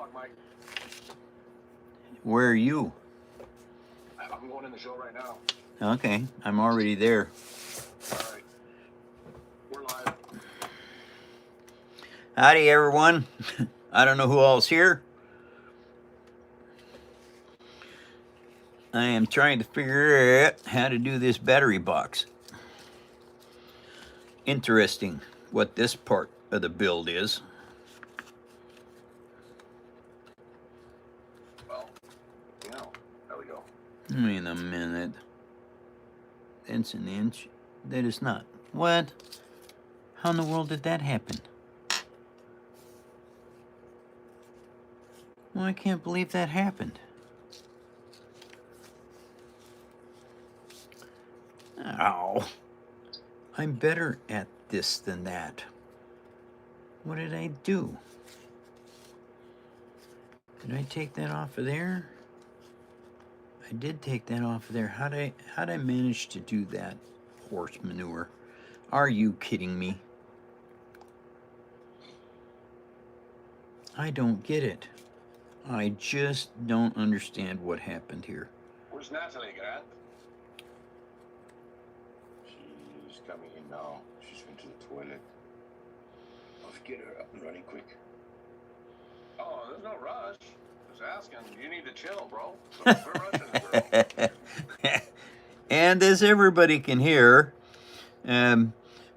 Warthog, Mike. Where are you? I'm going in the show right now. Okay, I'm already there. All right. We're live. Howdy, everyone. I don't know who all's here. I am trying to figure out how to do this battery box. Interesting what this part of the build is. Well, you know, there we go. Wait a minute. That's an inch. That is not. What? How in the world did that happen? Well, I can't believe that happened. Ow. I'm better at this than that. What did I do? Did I take that off of there? I did take that off of there. How'd I manage to do that? Horse manure. Are you kidding me? I don't get it. I just don't understand what happened here. Where's Natalie, Grant? She's coming in now. She's been to the toilet. Let's get her up and running quick. Oh, there's no rush. Just asking. You need to chill, bro. So we're rushing, bro. And as everybody can hear,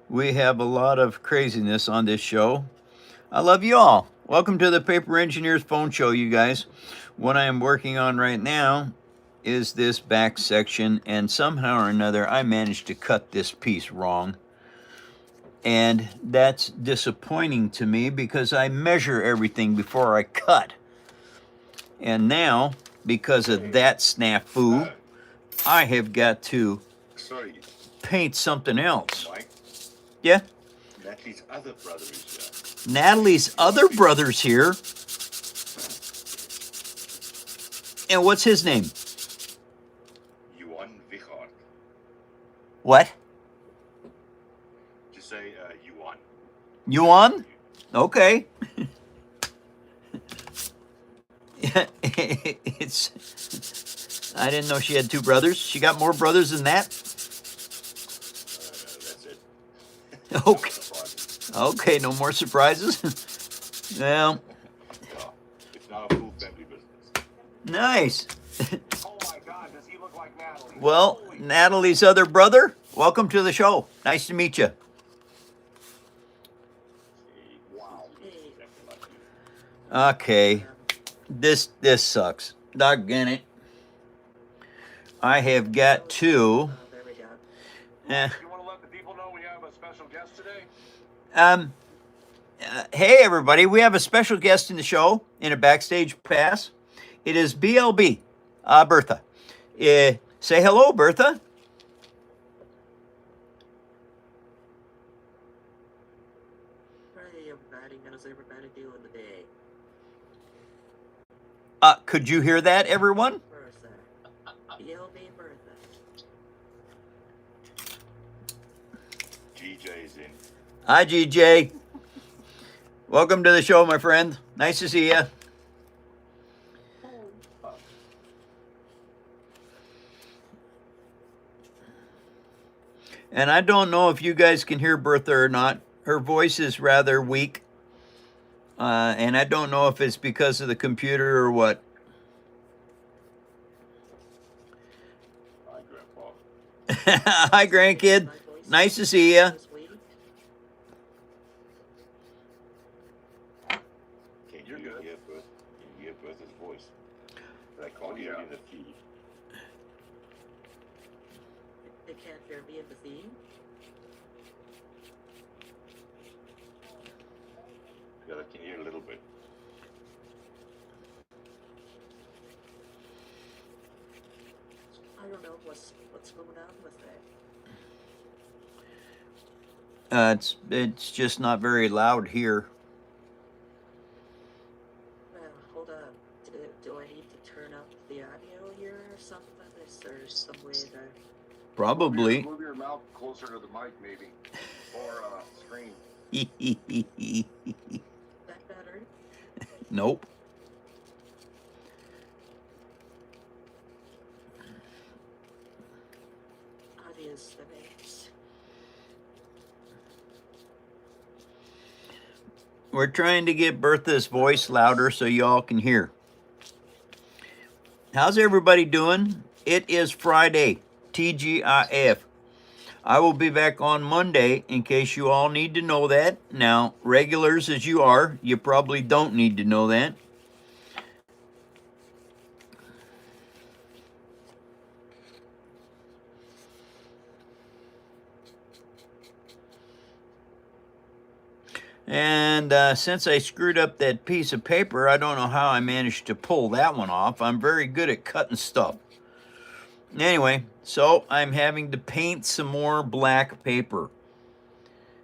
we have a lot of craziness on this show. I love you all. Welcome to the Paper Engineers Phone Show, you guys. What I am working on right now is this back section, and somehow or another I managed to cut this piece wrong. And that's disappointing to me because I measure everything before I cut. And now, because of that snafu, I have got to paint something else. Mike, Yeah? Natalie's other brother is here. Natalie's other brother's here. And what's his name? Yuan Vichard. What? Just say Yuan. Yuan? Okay. It's. I didn't know she had two brothers. She got more brothers than that? That's it. Okay. Okay, no more surprises? Well. It's now a full family business. Nice. Oh my God, does he look like Natalie? Well, Natalie's other brother, welcome to the show. Nice to meet you. Wow. Okay. This sucks. Doggone it. I have got to. There we go. You want to let the people know we have a special guest today? Hey everybody, we have a special guest in the show in a backstage pass. It is BLB, Bertha. Say hello, Bertha. Hey everybody, how's everybody doing today? Could you hear that, everyone? Bertha. BLB Bertha. GJ's in. Hi, GJ. Welcome to the show, my friend. Nice to see you. And I don't know if you guys can hear Bertha or not. Her voice is rather weak. And I don't know if it's because of the computer or what. Hi, Grandpa. Hi, grandkid. Nice to see you. Can you hear Bertha's voice? But I can't hear it in the feed. They can't hear me in the feed? Yeah, I can hear a little bit. I don't know what's going on with that. It's just not very loud here. Well, hold on. Do I need to turn up the audio here or something? Is there some way to... Probably. Move your mouth closer to the mic, maybe. Or screen. That better? Nope. We're trying to get Bertha's voice louder so y'all can hear. How's everybody doing? It is Friday, TGIF. I will be back on Monday in case you all need to know that. Now, regulars as you are, you probably don't need to know that. And since I screwed up that piece of paper, I don't know how I managed to pull that one off. I'm very good at cutting stuff. Anyway, so I'm having to paint some more black paper.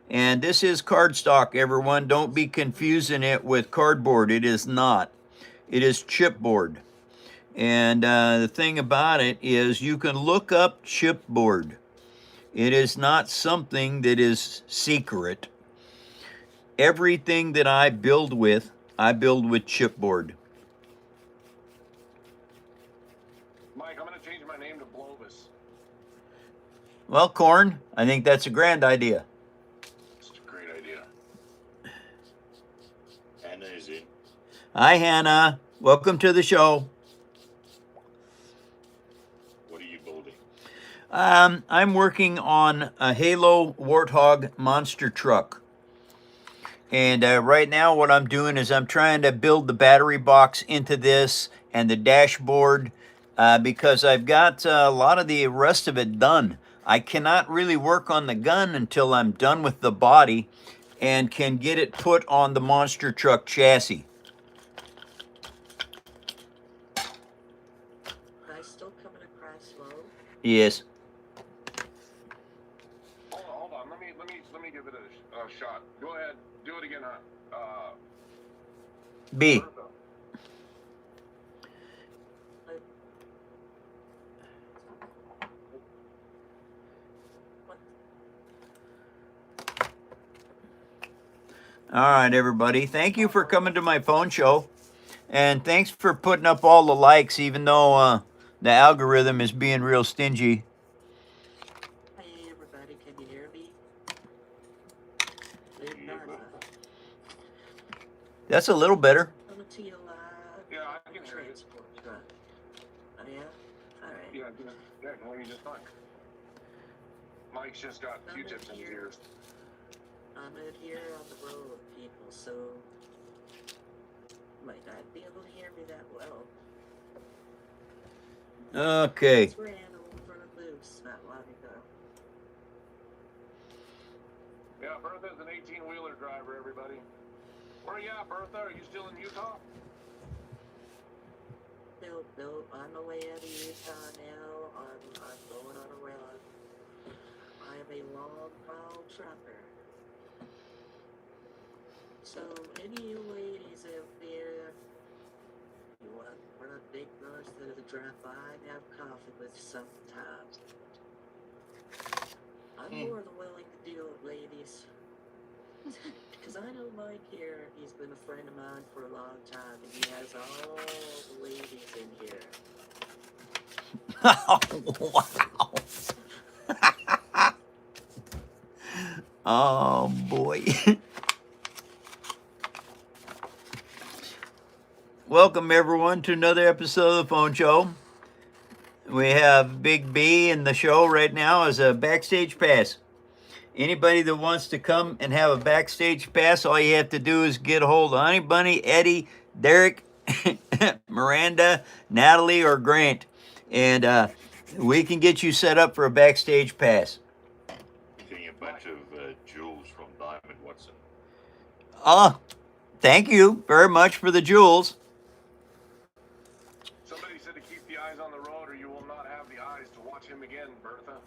And this is cardstock, everyone. Don't be confusing it with cardboard. It is not. It is chipboard. And the thing about it is you can look up chipboard. It is not something that is secret. Everything that I build with chipboard. Mike, I'm going to change my name to Blovis. Well, Corn, I think that's a grand idea. It's a great idea. Hannah is in. Hi, Hannah. Welcome to the show. What are you building? I'm working on a Halo Warthog monster truck. And right now what I'm doing is I'm trying to build the battery box into this and the dashboard because I've got a lot of the rest of it done. I cannot really work on the gun until I'm done with the body and can get it put on the monster truck chassis. Am I still coming across slow? Yes. Hold on. Let me give it a shot. Go ahead. Do it again, B. All right, everybody. Thank you for coming to my phone show. And thanks for putting up all the likes, even though the algorithm is being real stingy. Hey, everybody, can you hear me? That's a little better. Coming to you live. Yeah, I can hear you. Transport truck. Oh, yeah? All right. Yeah, I can hear you just fine. Mike's just got Q-tips in his ears. I'm in here on the road, people, so might not be able to hear me that well. Okay. Just ran over the loose not long ago. Yeah, Bertha's an 18-wheeler driver, everybody. Where are you at, Bertha? Are you still in Utah? No, I'm away out of Utah now. I'm going on a run. I am a long-haul trucker. So, any of you ladies out there, you want a big Bertha to drop by and have coffee with sometimes. I'm more than willing to do it, ladies. Because I know Mike here, he's been a friend of mine for a long time, and he has all the ladies in here. Wow. Oh, boy. Welcome, everyone, to another episode of the Phone Show. We have Big B in the show right now as a backstage pass. Anybody that wants to come and have a backstage pass, all you have to do is get a hold of Honey Bunny, Eddie, Derek, Miranda, Natalie, or Grant. And we can get you set up for a backstage pass. Getting a bunch of jewels from Diamond Watson. Thank you very much for the jewels. Somebody said to keep the eyes on the road or you will not have the eyes to watch him again, Bertha.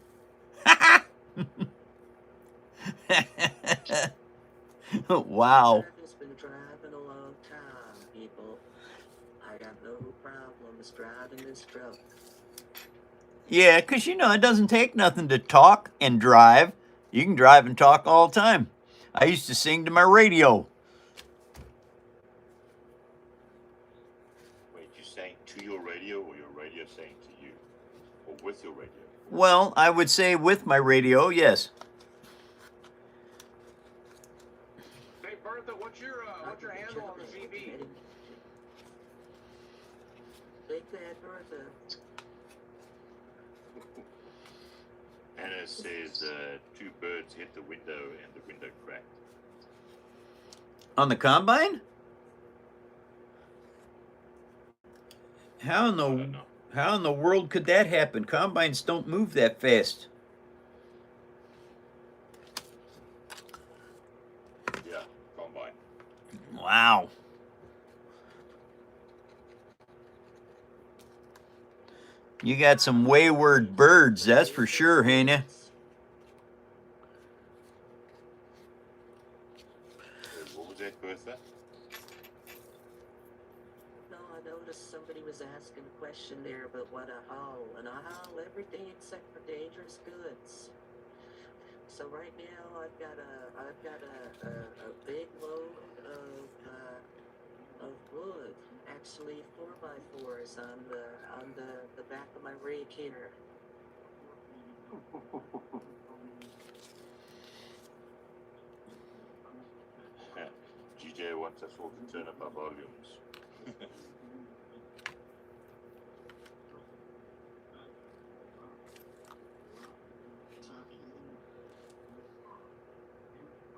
Wow. I've been driving a long time, people. I got no problems driving this truck. Yeah, because, you know, it doesn't take nothing to talk and drive. You can drive and talk all the time. I used to sing to my radio. Wait, you saying to your radio or your radio saying to you? Or with your radio? Well, I would say with my radio, yes. Hey, Bertha, what's your your handle on the ZB? Take that, Bertha. Anna says 2 birds hit the window and the window cracked. On the combine? How in I don't know. the world could that happen? Combines don't move that fast. Yeah, combine. Wow. You got some wayward birds, that's for sure, ain't you? What was that, Bertha? No, I noticed somebody was asking a question there about what I haul, and I haul everything except for dangerous goods. So right now I've got a big load of wood, actually 4x4s on the back of my rig here. GJ wants us all to turn up our volumes.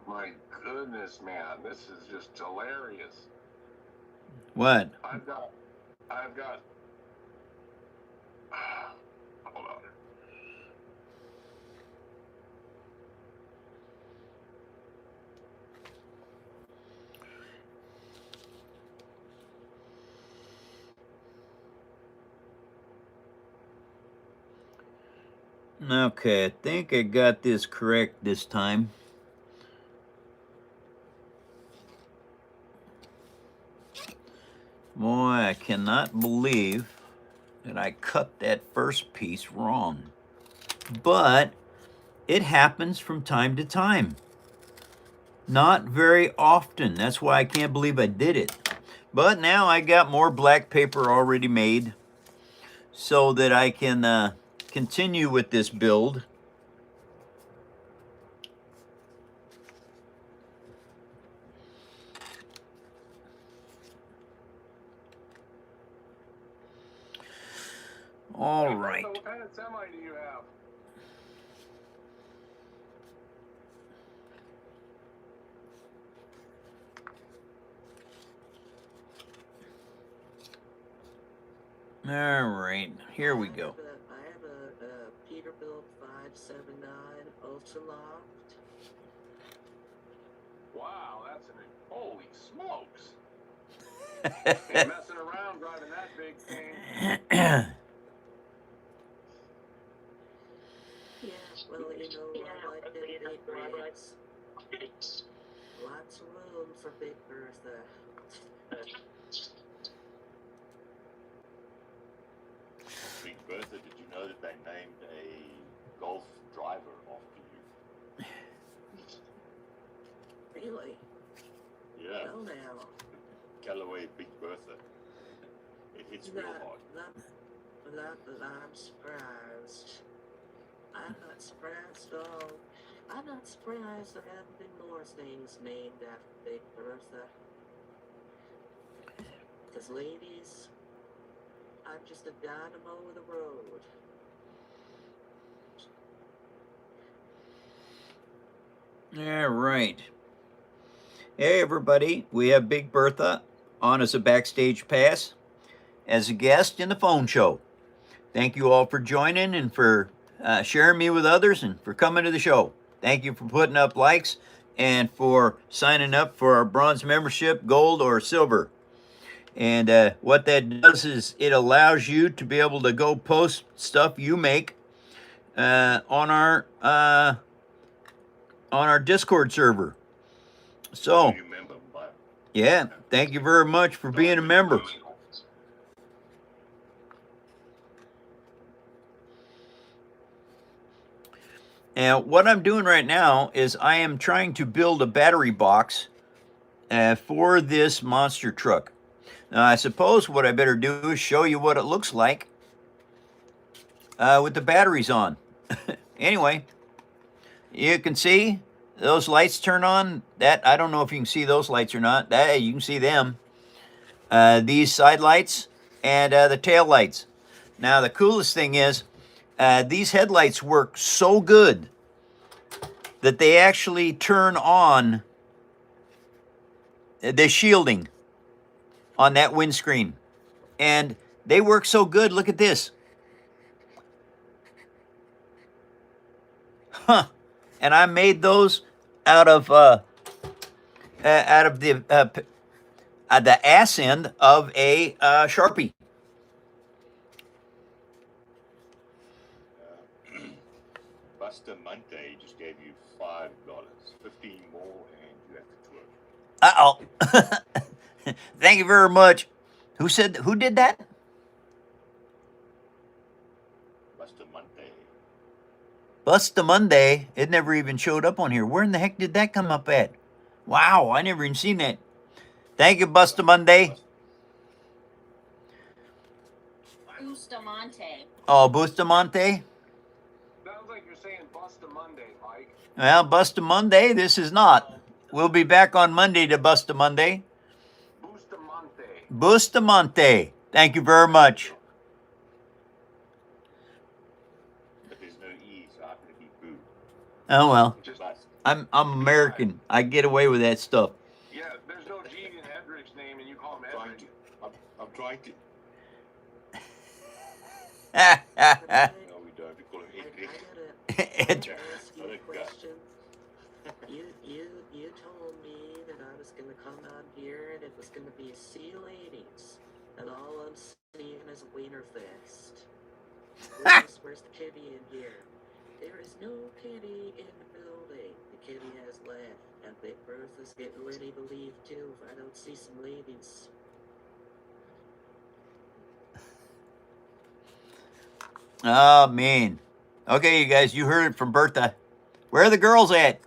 My goodness, man, this is just hilarious. What? I've got. Hold on. Okay, I think I got this correct this time. Boy, I cannot believe that I cut that first piece wrong. But it happens from time to time. Not very often. That's why I can't believe I did it. But now I got more black paper already made so that I can continue with this build. All right. So what kind of semi do you have? All right, here we go. I have a Peterbilt 579 Ultra Loft. Wow, that's an holy smokes. Ain't messing around driving that big thing. Yeah, well, you know, I like them big rigs. Lots of room for Big Bertha. Big Bertha, did you know that they named a Golf driver after you? Really? Yeah, Well now. Callaway Big Bertha. It hits real hard. Not that I'm surprised. I'm not surprised at all. I'm not surprised there haven't been more things named after Big Bertha. Because, ladies, I'm just a dynamo of the road. All right. Hey, everybody. We have Big Bertha on as a backstage pass as a guest in the phone show. Thank you all for joining and for sharing me with others and for coming to the show. Thank you for putting up likes and for signing up for our bronze membership, gold or silver. And what that does is it allows you to be able to go post stuff you make on our Discord server. So, You remember, but yeah, thank you very much for being a member. And what I'm doing right now is I am trying to build a battery box for this monster truck. Now, I suppose what I better do is show you what it looks like with the batteries on. Anyway, you can see those lights turn on. That I don't know if you can see those lights or not. Hey, you can see them. These side lights and the tail lights. Now the coolest thing is these headlights work so good that they actually turn on the shielding on that windscreen. And they work so good. Look at this. Huh. And I made those out of the ass end of a Sharpie. Buster Monte just gave you $5, 15 more, and you have to twerk. Uh-oh. Thank you very much. Who did that? Buster Monte. Busta Monday. It never even showed up on here. Where in the heck did that come up at? Wow, I never even seen that. Thank you, Busta Monday. Bustamante. Oh, Bustamante? Sounds like you're saying Busta Monday, Mike. Well, Busta Monday, this is not. We'll be back on Monday to Busta Monday. Bustamante. Bustamante. Thank you very much. But there's no E, so I'm going to be boo. Oh well. Just bust. I'm American. I get away with that stuff. Yeah, there's no G in Edric's name, and you call him Trying Edric. to, I'm trying to. I No, we don't. We call him Edric. gotta ask you What a a guy. question. You told me that I was gonna come on here and it was gonna be a sea ladies, and all I'm seeing is a wiener fest. Where's the kitty in here? There is no kitty in the building. The kitty has left, and Big Bertha's getting ready to leave too if I don't see some ladies. Oh man. Okay, you guys, you heard it from Bertha. Where are the girls at?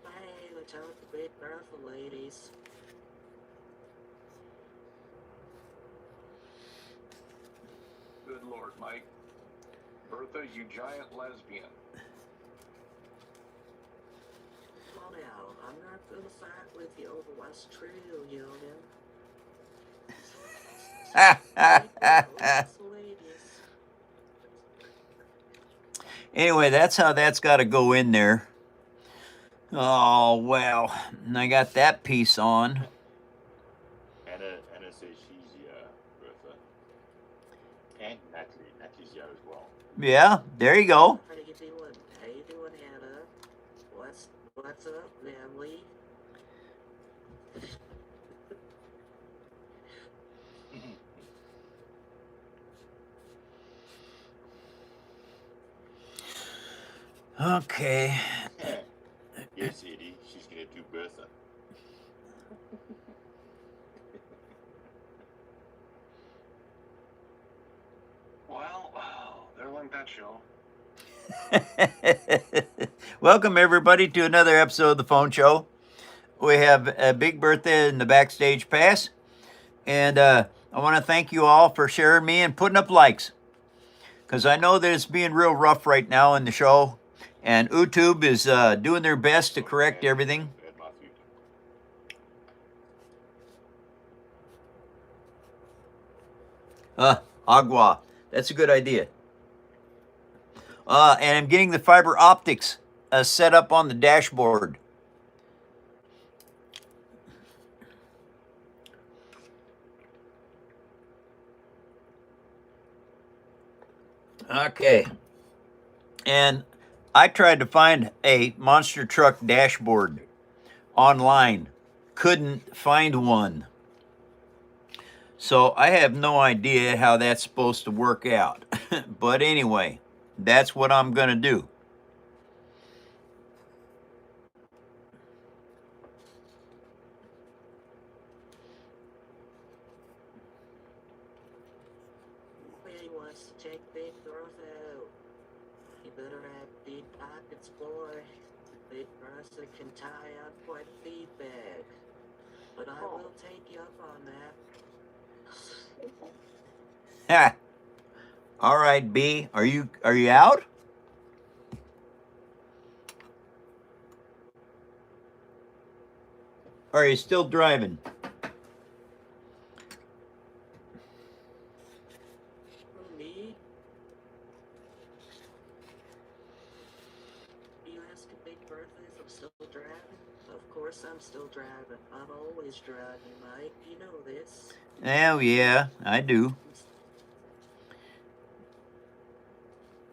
Hey, let's out the Big Bertha ladies. Good Lord, Mike. Bertha, you giant lesbian. Well now, I'm not gonna fight with you over what's true, you know. Lots of ladies. Anyway, that's how that's got to go in there. Oh, well, I got that piece on. Anna says she's Bertha. And Natalie. Natalie's here as well. Yeah, there you go. How you doing? How you doing, Hannah? What's up, Natalie? Okay. Yes, Eddie. She's going to do Bertha. Well, there went that show. Welcome, everybody, to another episode of the Phone Show. We have a Big Bertha in the backstage pass. And I want to thank you all for sharing me and putting up likes. Because I know that it's being real rough right now in the show. And YouTube is doing their best to correct everything. Add my food. Agua. That's a good idea. And I'm getting the fiber optics set up on the dashboard. Okay. And I tried to find a monster truck dashboard online. Couldn't find one. So I have no idea how that's supposed to work out. But anyway, that's what I'm going to do. He wants to take Big Bertha out. You better have deep pockets, boy. Big Bertha can tie on quite a feed bag. But I will take you up on that. All right, B. Are you out? Or are you still driving? Who, me? You asking Big Bertha if I'm still driving? Of course I'm still driving. I'm always driving, Mike. You know this. Oh, yeah, I do.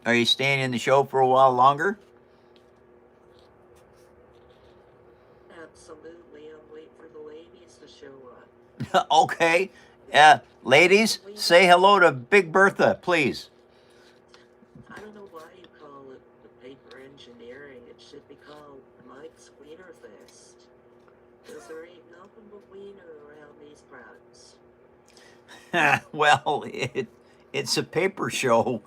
Are you staying in the show for a while longer? Absolutely. I'm waiting for the ladies to show up. Okay. Ladies, say hello to Big Bertha, please. I don't know why you call it the paper engineering. It should be called Mike's Wiener Fest. Because there ain't nothing but wiener around these parts. Well, it's a paper show.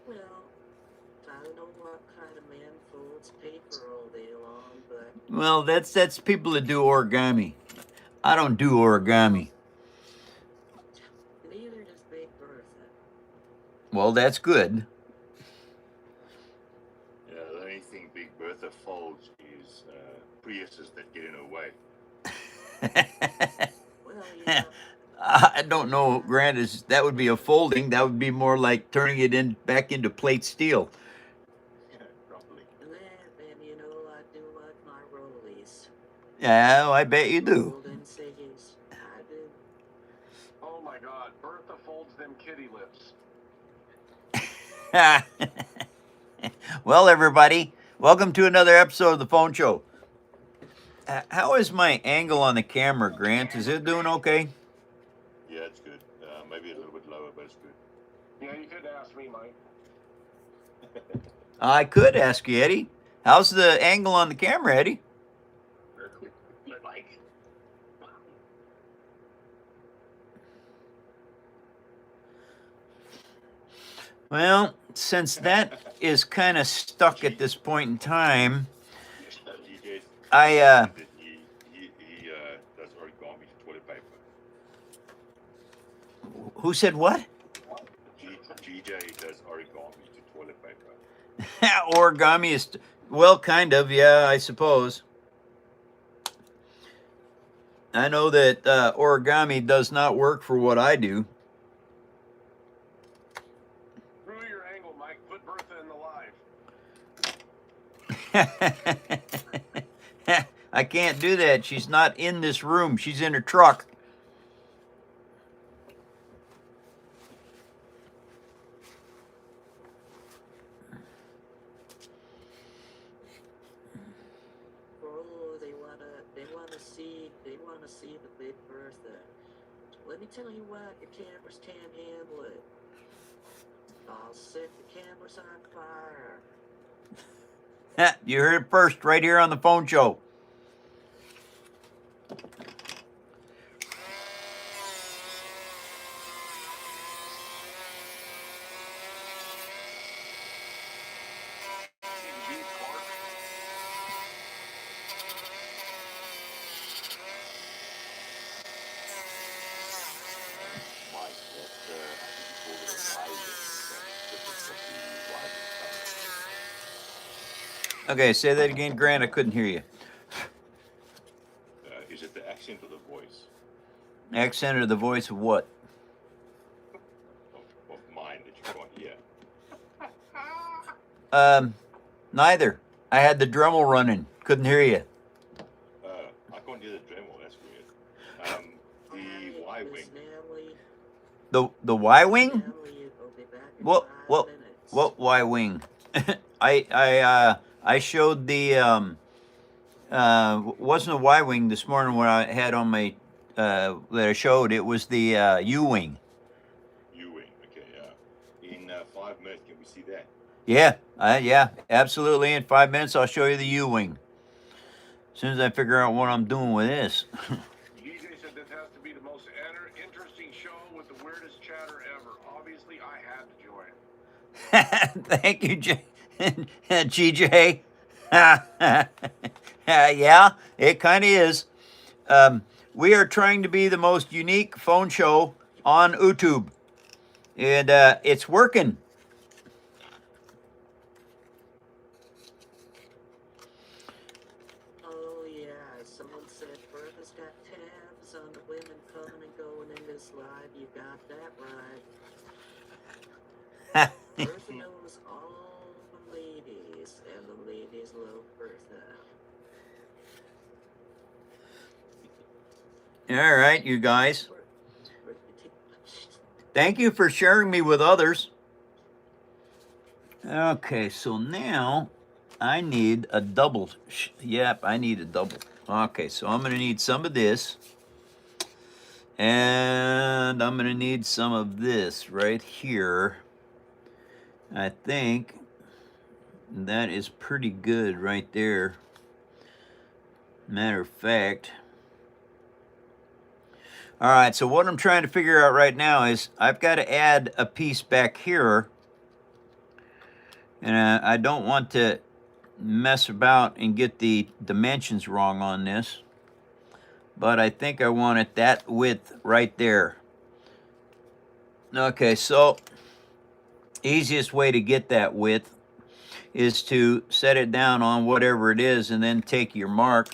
Well, I don't know what kind of man folds paper all day long, but Well, that's people that do origami. I don't do origami. neither does Big Bertha. Well, that's good. Yeah, the only thing Big Bertha folds is Priuses that get in her way. Well, yeah. I don't know, Grant, that would be a folding. That would be more like turning it back into plate steel. Yeah, probably. And you know, I do like my rollies. Yeah, I bet you do. Golden ciggies. I do. Oh my God, Bertha folds them kitty lips. Well, everybody, welcome to another episode of the Phone Show. How is my angle on the camera, Grant? Is it doing okay? Yeah, it's good. Maybe a little bit lower, but it's good. Yeah, you could ask me, Mike. I could ask you, Eddie. How's the angle on the camera, Eddie? Mike. Well, since that is kind of stuck at this point in time, GJ I that he does origami to toilet paper. who said what? GJ does origami to toilet paper. Origami is, well, kind of, yeah, I suppose. I know that origami does not work for what I do. Through your angle, Mike. Put Bertha in the live. I can't do that. She's not in this room. She's in her truck. Oh, they wanna see the Big Bertha. Let me tell you what, your cameras can't handle it. I'll set the cameras on fire. You heard it first right here on the Phone Show. Mike, that's I think you called it a rising. That's different from the rising sun. Okay, say that again, Grant. I couldn't hear you. Is it the accent or the voice Accent or the voice of what? of mine that you can't hear? Neither. I had the Dremel running. Couldn't hear you. I can't hear the Dremel. That's weird. The Y wing. The Y wing? Family will be back in What 5 minutes. what Y wing? I showed the wasn't a Y wing this morning when I had on my that I showed. It was the U wing. U wing. Okay. In 5 minutes, can we see that? Yeah, absolutely. In 5 minutes, I'll show you the U wing. As soon as I figure out what I'm doing with this. DJ said this has to be the most interesting show with the weirdest chatter ever. Obviously, I had to join. Thank you, GJ. Yeah, it kind of is. We are trying to be the most unique phone show on YouTube. And it's working. Oh yeah, someone said Bertha's got tabs on the women coming and going in this live. You got that right. Bertha knows all the ladies, and the ladies love Bertha. All right, you guys. Thank you for sharing me with others. Okay, so now I need a double. Yep, I need a double. Okay, so I'm going to need some of this. And I'm going to need some of this right here. I think that is pretty good right there. Matter of fact. All right, so what I'm trying to figure out right now is I've got to add a piece back here. And I don't want to mess about and get the dimensions wrong on this. But I think I want it that width right there. Okay, so easiest way to get that width is to set it down on whatever it is and then take your mark.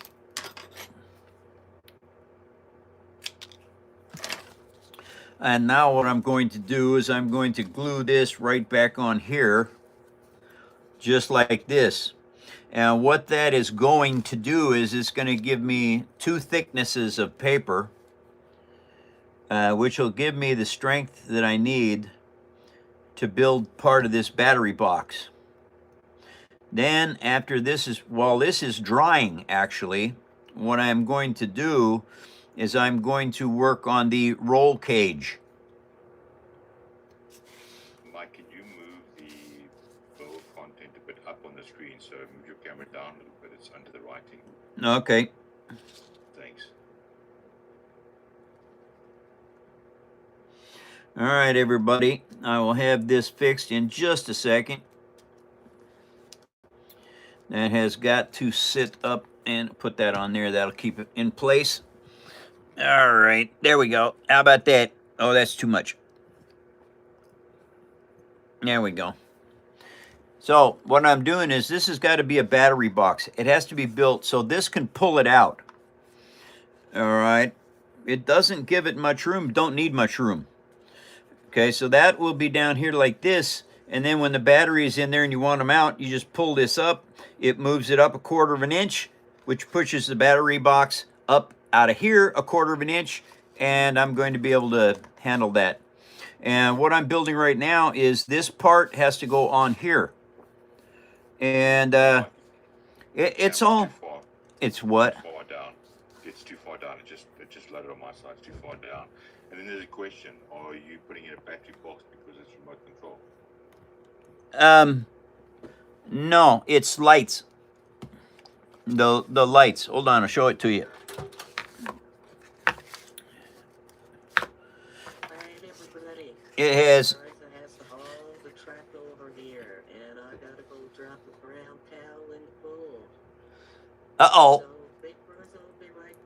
And now what I'm going to do is I'm going to glue this right back on here, just like this. And what that is going to do is it's going to give me 2 thicknesses of paper, which will give me the strength that I need to build part of this battery box. Then after this is, while this is drying actually, what I'm going to do is I'm going to work on the roll cage. Mike, can you move the bowl content a bit up on the screen? So move your camera down a little bit. It's under the writing. Okay. Thanks. All right, everybody. I will have this fixed in just a second. That has got to sit up and put that on there. That'll keep it in place. All right, there we go. How about that? Oh, that's too much. There we go. So what I'm doing is this has got to be a battery box. It has to be built so this can pull it out. All right. It doesn't give it much room. Don't need much room. Okay, so that will be down here like this. And then when the battery is in there and you want them out, you just pull this up. It moves it up 1/4 of an inch, which pushes the battery box up out of here 1/4 of an inch. And I'm going to be able to handle that. And what I'm building right now is this part has to go on here. And it's all, it's what? Too far down. It's too far down. It just loaded on my side. It's too far down. And then there's a question: are you putting in a battery box because it's remote control? No, it's lights. The lights. Hold on, I'll show it to you. It has. All the track over here, and I gotta go drop a brown towel in the pool. Uh-oh. So Big Bertha will be right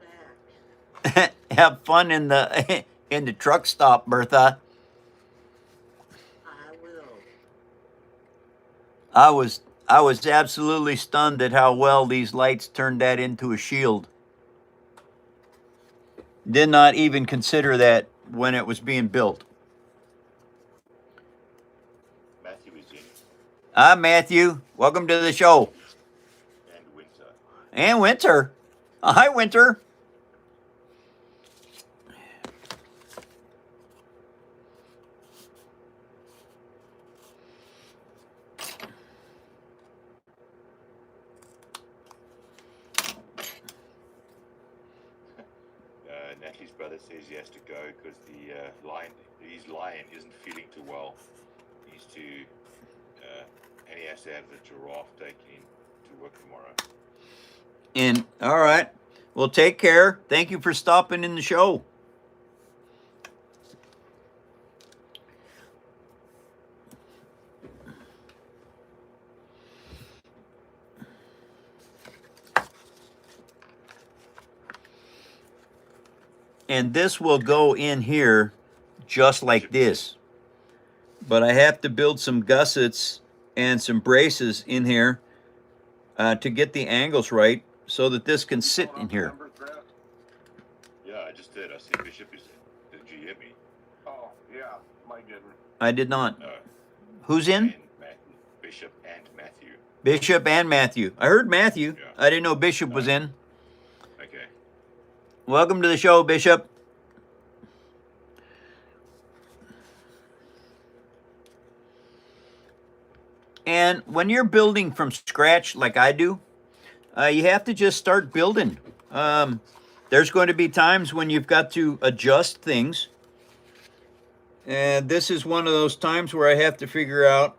back. Have fun in the truck stop, Bertha. I will. I was absolutely stunned at how well these lights turned that into a shield. Did not even consider that when it was being built. Matthew is in. Hi, Matthew. Welcome to the show. And Winter. And Winter. Hi, Winter. Natalie's brother says he has to go because his lion isn't feeling too well. He's and he has to have the giraffe taken in to work tomorrow. And all right. Well, take care. Thank you for stopping in the show. and this will go in here just like this. But I have to build some gussets and some braces in here to get the angles right so that this can sit in here. Yeah, I just did. I see Bishop is in. Did you hear me? Oh, yeah, Mike didn't. I did not. No. Who's in? And Matthew. Bishop and Matthew. Bishop and Matthew. I heard Matthew. Yeah. I didn't know Bishop was in. Okay. Welcome to the show, Bishop. And when you're building from scratch like I do, you have to just start building. There's going to be times when you've got to adjust things. And this is one of those times where I have to figure out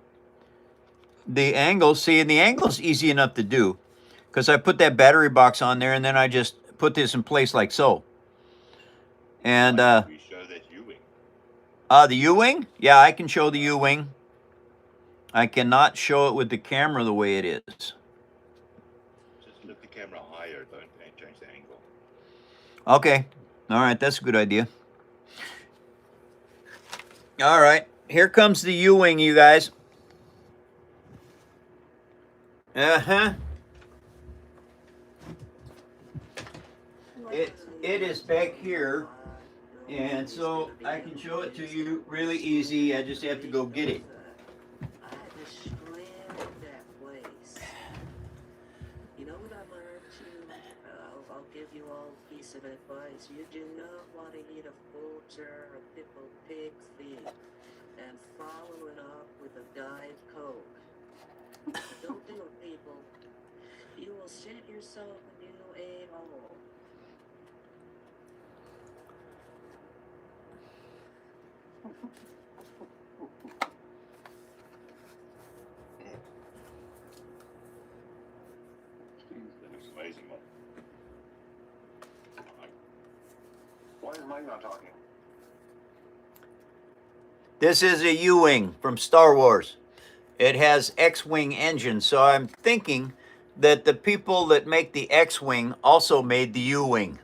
the angle. See, and the angle's easy enough to do because I put that battery box on there and then I just put this in place like so. And we show that U-wing. the U-wing? Yeah, I can show the U-wing. I cannot show it with the camera the way it is. Just lift the camera higher, don't change the angle. Okay. All right, that's a good idea. All right, here comes the U-wing, you guys. Uh-huh. It is back here, and so I can show it to you really easy. I just have to go get it. I had to scram that place. You know what I learned too? I'll give you all a piece of advice. You do not want to eat a full jar of pickled pig feet and follow it up with a Diet Coke. Don't do it, people. You will set yourself a new a-hole. That looks amazing, man. Why is Mike not talking? This is a U-wing from Star Wars. It has X-wing engine, so I'm thinking that the people that make the X-wing also made the U-wing.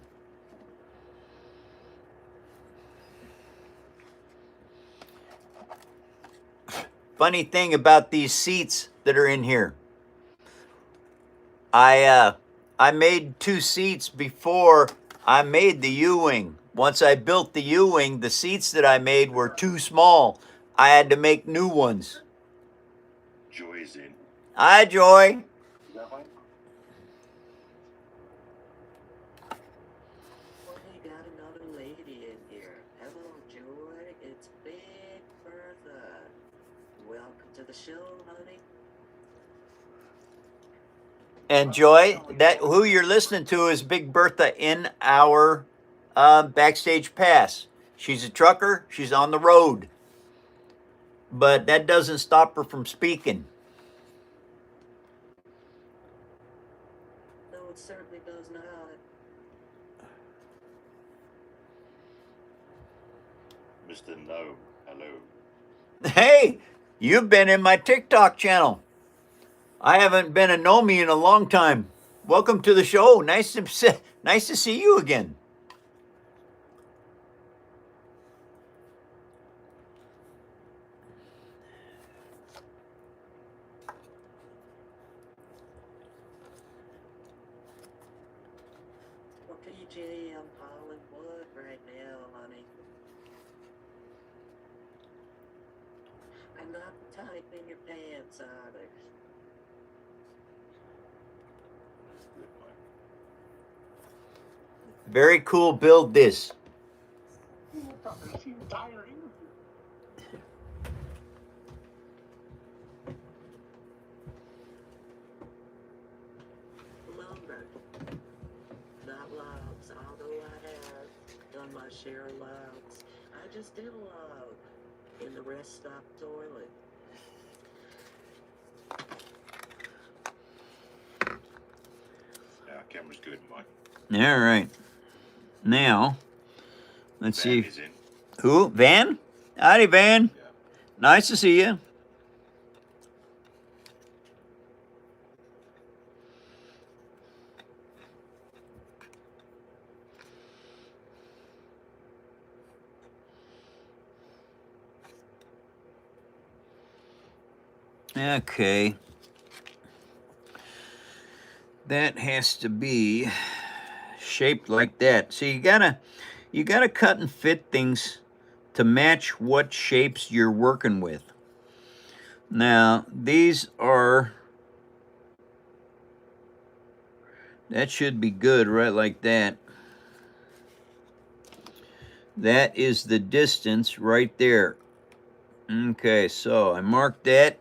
Funny thing about these seats that are in here. I made 2 seats before I made the U-wing. Once I built the U-wing, the seats that I made were too small. I had to make new ones. Joy is in. Hi, Joy. Is that fine? Well, we got another lady in here. Hello, Joy. It's Big Bertha. Welcome to the show, honey. And Joy, that who you're listening to is Big Bertha in our backstage pass. She's a trucker. She's on the road. But that doesn't stop her from speaking. No, it certainly does not. Mr. No, hello. Hey, you've been in my TikTok channel. I haven't been a Nomi in a long time. Welcome to the show. Nice to see you again. Well, PJ, I'm hauling wood right now, honey. I'm not typing your pants either. That's good, Mike. Very cool build this. Lumber. Not logs, although I have done my share of logs. I just did a log in the rest stop toilet. Yeah, camera's good, Mike. All right. Now, let's Van see. is in. Who? Van? Howdy, Van. Yeah. Nice to see you. Okay. That has to be shaped like that. So you gotta cut and fit things to match what shapes you're working with. Now, these are, that should be good right like that. That is the distance right there. Okay, so I marked that.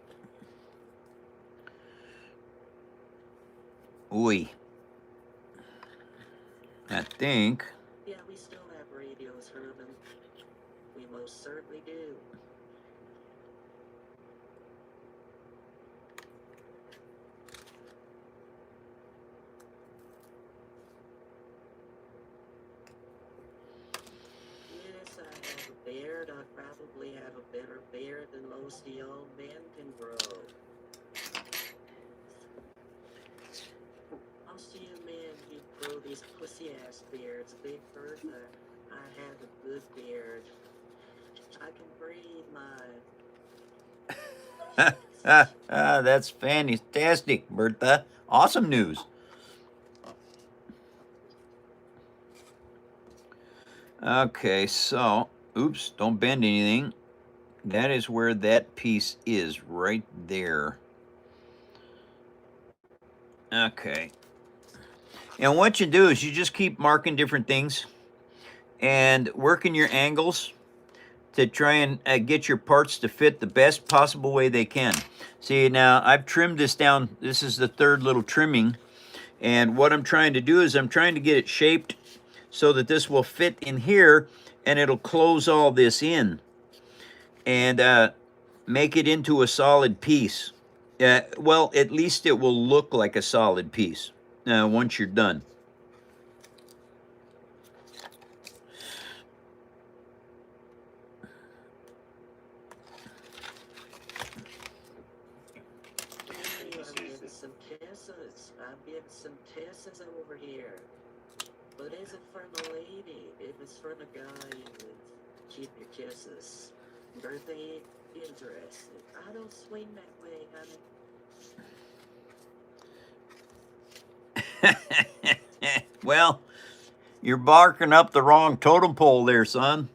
Oi. I think. Yeah, we still have radios, Herman. We most certainly do. Yes, I have a beard. I probably have a better beard than most of y'all men can grow. Most of you men, you grow these pussy-ass beards. Big Bertha, I have a good beard. I can breathe mine. That's fantastic, Bertha. Awesome news. Okay, so, oops, don't bend anything. That is where that piece is, right there. Okay. And what you do is you just keep marking different things and working your angles to try and get your parts to fit the best possible way they can. See, now I've trimmed this down. This is the third little trimming. And what I'm trying to do is I'm trying to get it shaped so that this will fit in here and it'll close all this in and make it into a solid piece. Well, at least it will look like a solid piece once you're done. I'm getting some kisses over here. But is it from a lady? If it's from a guy, you keep your kisses. Bertha ain't interested. I don't swing that way, honey. Well, you're barking up the wrong totem pole there, son.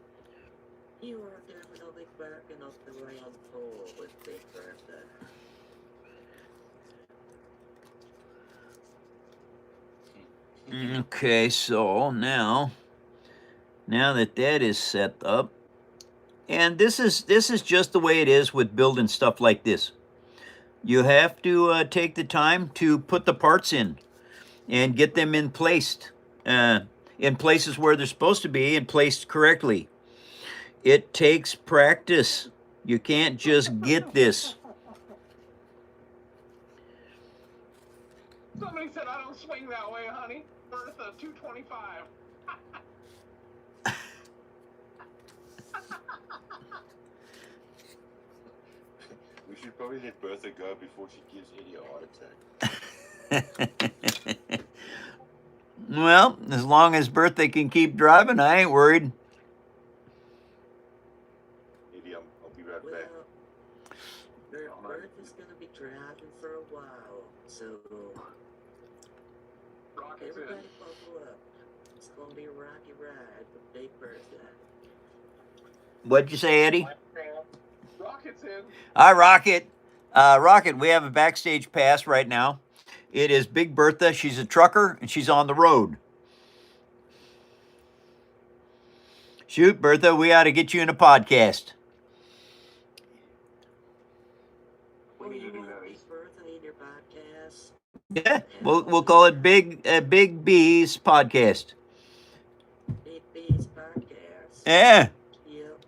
You are definitely barking up the wrong pole with Big Bertha. Okay, so now that that is set up, and this is just the way it is with building stuff like this. You have to take the time to put the parts in and get them in places where they're supposed to be and placed correctly. It takes practice. You can't just get this. Somebody said I don't swing that way, honey. Bertha, 225. We should probably let Bertha go before she gives Eddie a heart attack. Well, as long as Bertha can keep driving, I ain't worried. Eddie, I'll be right back. Well, Bertha's gonna be driving for a while, so everybody buckle up. It's gonna be a rocky ride with Big Bertha. What'd you say, Eddie? Rocket's in. Hi, Rocket. Rocket, we have a backstage pass right now. It is Big Bertha. She's a trucker, and she's on the road. Shoot, Bertha, we ought to get you in a podcast. Well, you want Big Bertha in your podcast? Yeah, we'll call it Big B's podcast. Big B's podcast. Yeah. Yep.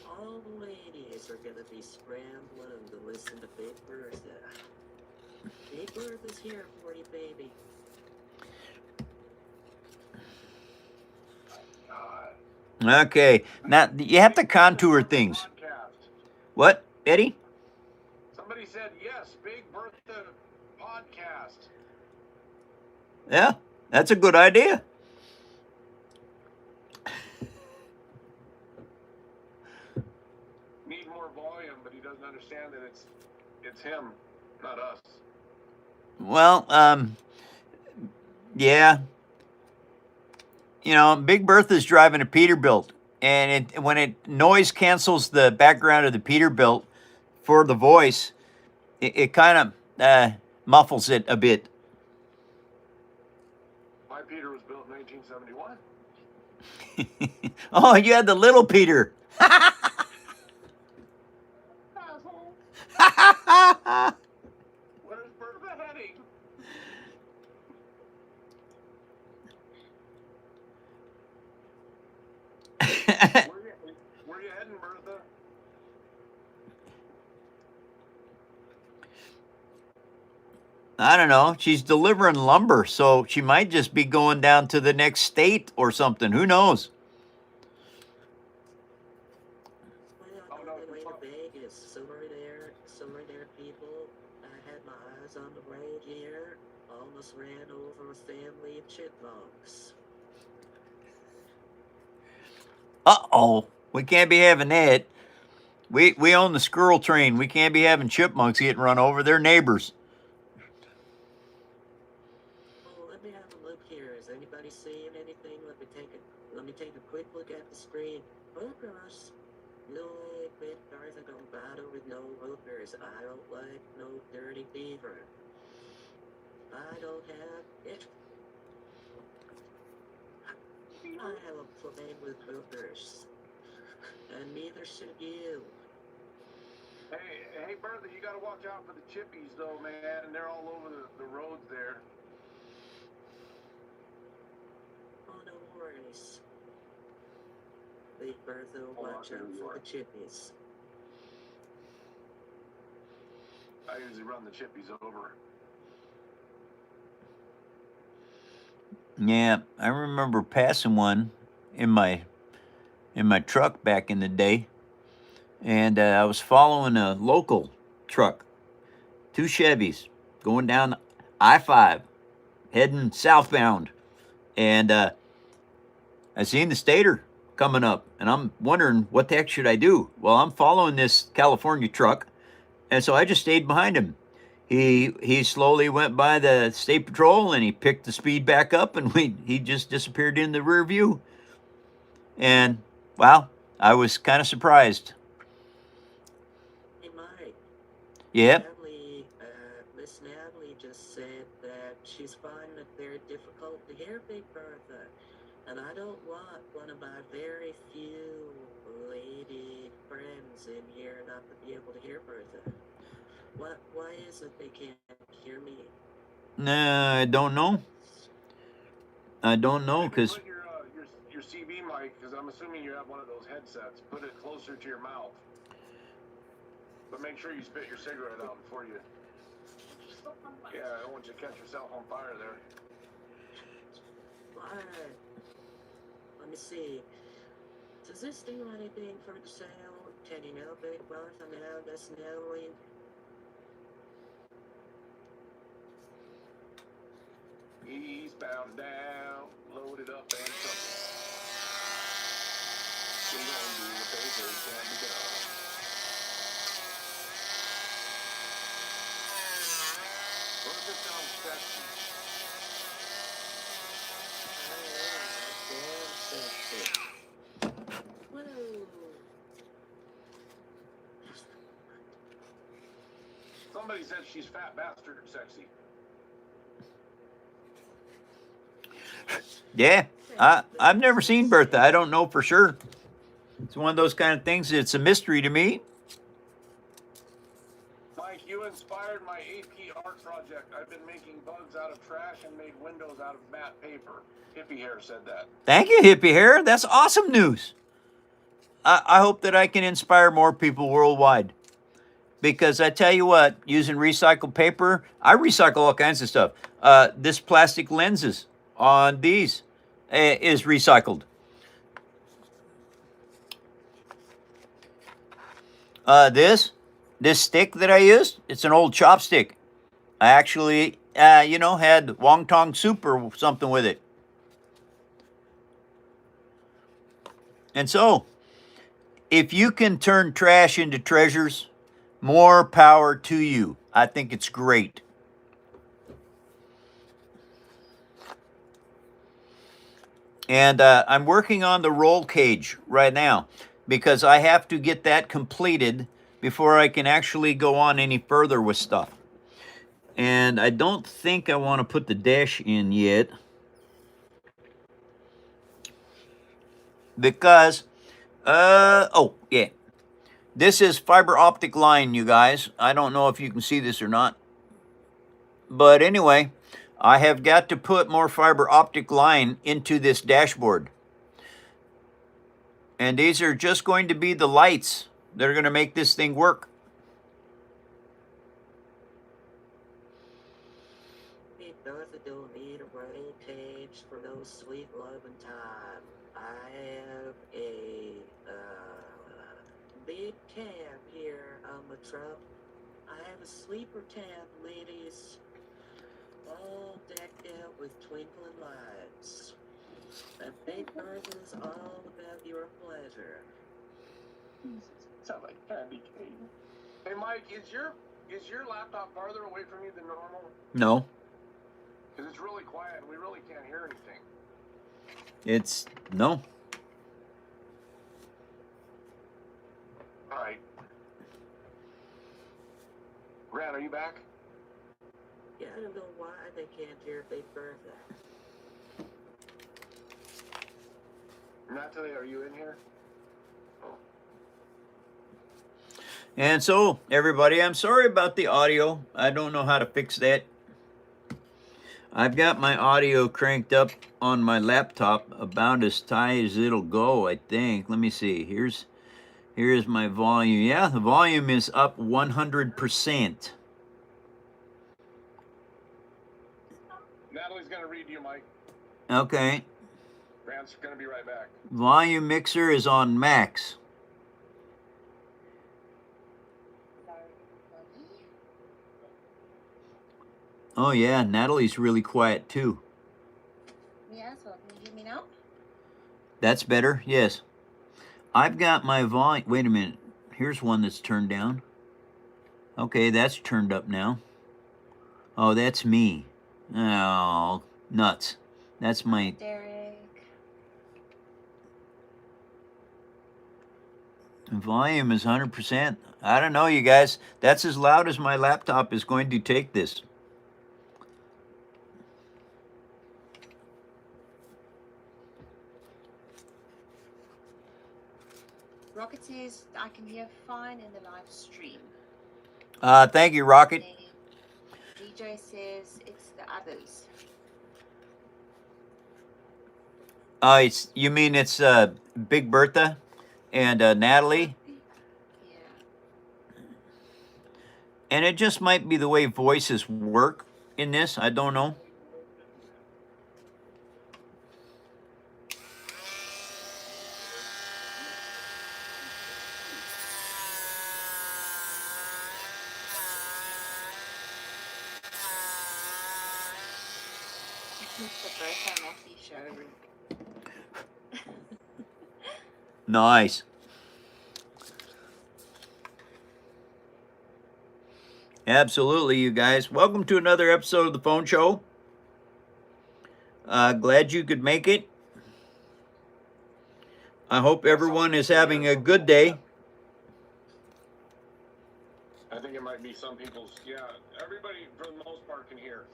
All the ladies are gonna be scrambling to listen to Big Bertha. Big Bertha's here for you, baby. Okay. Now you have to contour things. What, Eddie? Somebody said yes, Big Bertha podcast. Yeah, that's a good idea. Need more volume, but he doesn't doesn't understand that it's him, not us. Well, yeah. You know, Big Bertha's driving a Peterbilt, and when it noise cancels the background of the Peterbilt for the voice, it kind of muffles it a bit. My Peter was built in 1971. Oh, you had the little Peter. Where's Bertha heading? Where you heading, Bertha? I don't know. She's delivering lumber, so she might just be going down to the next state or something. Who knows? Well, on the way to Vegas, somewhere there, people. I had my eyes on the road here. Almost ran over a family of chipmunks. Uh-oh. We can't be having that. We own the squirrel train. We can't be having chipmunks getting run over. They're neighbors. Oh, let me have a look here. Is anybody seeing anything? Let me take a quick look at the screen. Hookers. No, quit Darth, I don't bother with no hookers. I don't like no dirty beaver. I don't have it. I have a problem with hookers. And neither should you. Hey, Bertha, you gotta watch out for the chippies, though, man. They're all over the roads there. Oh, no worries. Big Bertha, watch out for the chippies. I usually run the chippies over. Yeah, I remember passing one in my truck back in the day, and I was following a local truck, two Chevys going down I-5, heading southbound, and I seen the stator coming up, and I'm wondering what the heck should I do? Well, I'm following this California truck, and so I just stayed behind him. He slowly went by the state patrol, and he picked the speed back up, and he just disappeared in the rear view. And wow, I was kind of surprised. Hey, Mike. Yep. Miss Natalie just said that she's finding it very difficult to hear Big Bertha. And I don't want one of my very few lady friends in here not to be able to hear Bertha. Why is it they can't hear me? I don't know. I don't know, Maybe because put your CB mic, because I'm assuming you have one of those headsets. Put it closer to your mouth. But make sure you spit your cigarette out before you. Yeah, I don't want you to catch yourself on fire there. Why? Let me see. Does this do anything for the sale? Can you know Big Bertha now, Miss Natalie? Eastbound down, loaded up and trucking. We gonna do what they say can be done. What if it sounds sexy? Damn sexy. Woo! Somebody said she's fat bastard sexy. yeah, I've never seen Bertha. I don't know for sure. It's one of those kind of things. It's a mystery to me. Mike, you inspired my AP art project. I've been making bugs out of trash and made windows out of matte paper. Hippie Hair said that. Thank you, Hippie Hair. That's awesome news. I hope that I can inspire more people worldwide. Because I tell you what, using recycled paper, I recycle all kinds of stuff. This plastic lenses on these is recycled. This stick that I used, it's an old chopstick. I actually, had wonton soup or something with it. And so, if you can turn trash into treasures, More power to you. I think it's great. And I'm working on the roll cage right now because I have to get that completed before I can actually go on any further with stuff. And I don't think I want to put the dash in yet because, oh, yeah. This is fiber optic line, you guys. I don't know if you can see this or not. But anyway, I have got to put more fiber optic line into this dashboard. And these are just going to be the lights that are going to make this thing work. It doesn't do need a roll cage for those sweet loving time. I have a big cab here on the truck. I have a sleeper tab, ladies, all decked out with twinkling lights. The Big Bertha's all about your pleasure. Sounds like candy cane. Hey, Mike, is your laptop farther away from you than normal? No, Because it's really quiet and we really can't hear anything. it's no. All right. Grant, are you back? Yeah, I don't know why they can't hear Big Bertha. Natalie, are you in here? Oh. And so, everybody, I'm sorry about the audio. I don't know how to fix that. I've got my audio cranked up on my laptop about as high as it'll go, I think. Let me see. Here's my volume. Yeah, the volume is up 100%. Natalie's going to read you, Mike. Okay. Grant's going to be right back. Volume mixer is on max. Oh yeah, Natalie's really quiet too. Yes, well, can you hear me now? That's better, yes. I've got my volume. Wait a minute. Here's one that's turned down. Okay, that's turned up now. Oh, that's me. Oh, nuts. That's my... Derek. Volume is 100%. I don't know, you guys. That's as loud as my laptop is going to take this. Rocket says I can hear fine in the live stream. Thank you, Rocket. And DJ says it's the others. You mean it's Big Bertha and Natalie? Yeah. And it just might be the way voices work in this. I don't know. It's the Bertha Matthew showroom. Nice. Absolutely, you guys. Welcome to another episode of the Phone Show. Glad you could make it. I hope everyone is having a good day. I think it might be some people's, yeah, everybody for the most part can hear.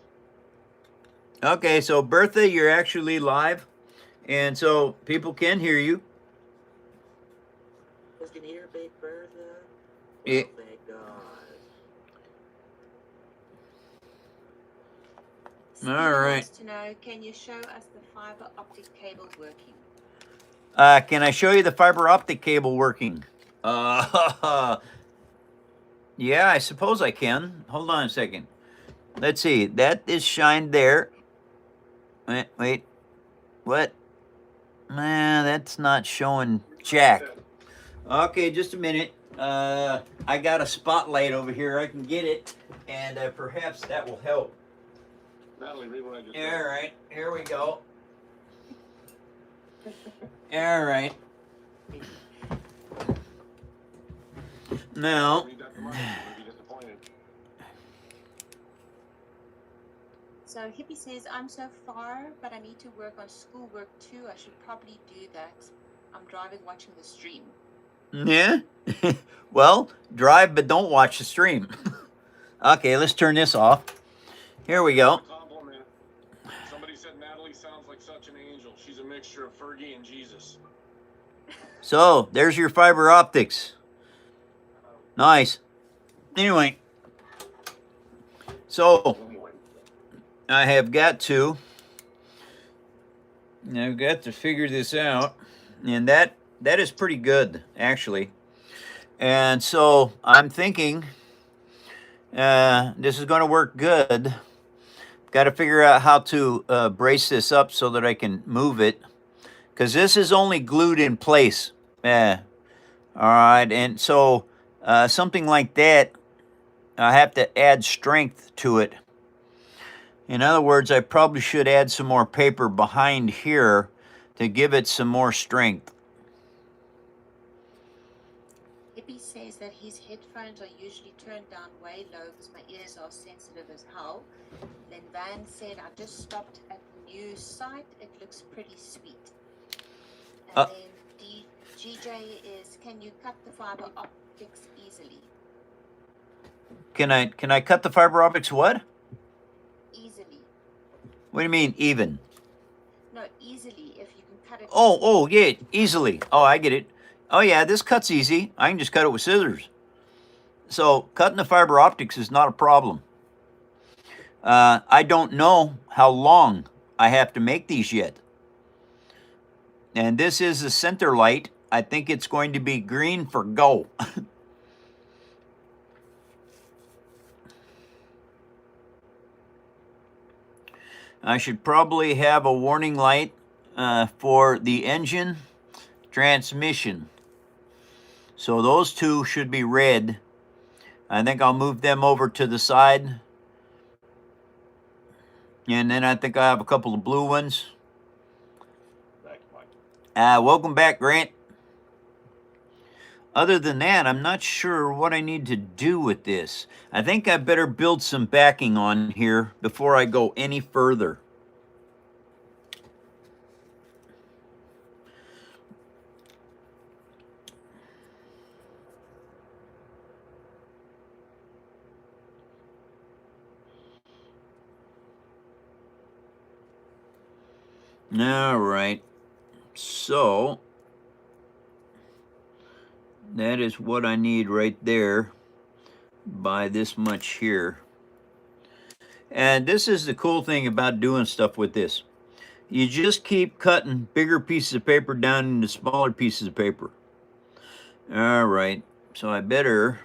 Okay, so Bertha, you're actually live, and so people can hear you. You can hear Big Bertha? Yeah. Well, thank God. All Steve right. wants to know, can you show us the fiber optic cable working? Can I show you the fiber optic cable working? Yeah, I suppose I can. Hold on a second. Let's see. That is shined there. Wait. What? Nah, that's not showing jack. Okay, just a minute. I got a spotlight over here. I can get it, and perhaps that will help. Natalie, read what I just All right, here we go. All right. Now, Read that the money. She would be disappointed. So Hippie says, I'm so far, but I need to work on schoolwork too. I should probably do that. I'm driving, watching the stream. Yeah. Well, drive, but don't watch the stream. Okay, let's turn this off. Here we go. That's a compliment. Somebody said Natalie sounds like such an angel. She's a mixture of Fergie and Jesus. So there's your fiber optics. Nice. Anyway, so I have got to figure this out, and that is pretty good actually. And so I'm thinking this is going to work good. Got to figure out how to brace this up so that I can move it, because this is only glued in place. All right, and so something like that, I have to add strength to it. In other words, I probably should add some more paper behind here to give it some more strength. Hippie says that his headphones are usually turned down way low because my ears are sensitive as hell. Then Van said, I just stopped at the new site. It looks pretty sweet. And then GJ is, can you cut the fiber optics easily? Can I cut the fiber optics what? Easily. What do you mean even? No, easily, if you can cut it. Oh, yeah, easily. Oh, I get it. Oh, yeah, this cut's easy. I can just cut it with scissors. So cutting the fiber optics is not a problem. I don't know how long I have to make these yet. And this is the center light. I think it's going to be green for go. I should probably have a warning light for the engine, transmission. So those two should be red. I think I'll move them over to the side. And then I think I have a couple of blue ones. Back, Mike. Welcome back, Grant. Other than that, I'm not sure what I need to do with this. I think I better build some backing on here before I go any further. All right. So that is what I need right there by this much here. And this is the cool thing about doing stuff with this. You just keep cutting bigger pieces of paper down into smaller pieces of paper. All right. So I better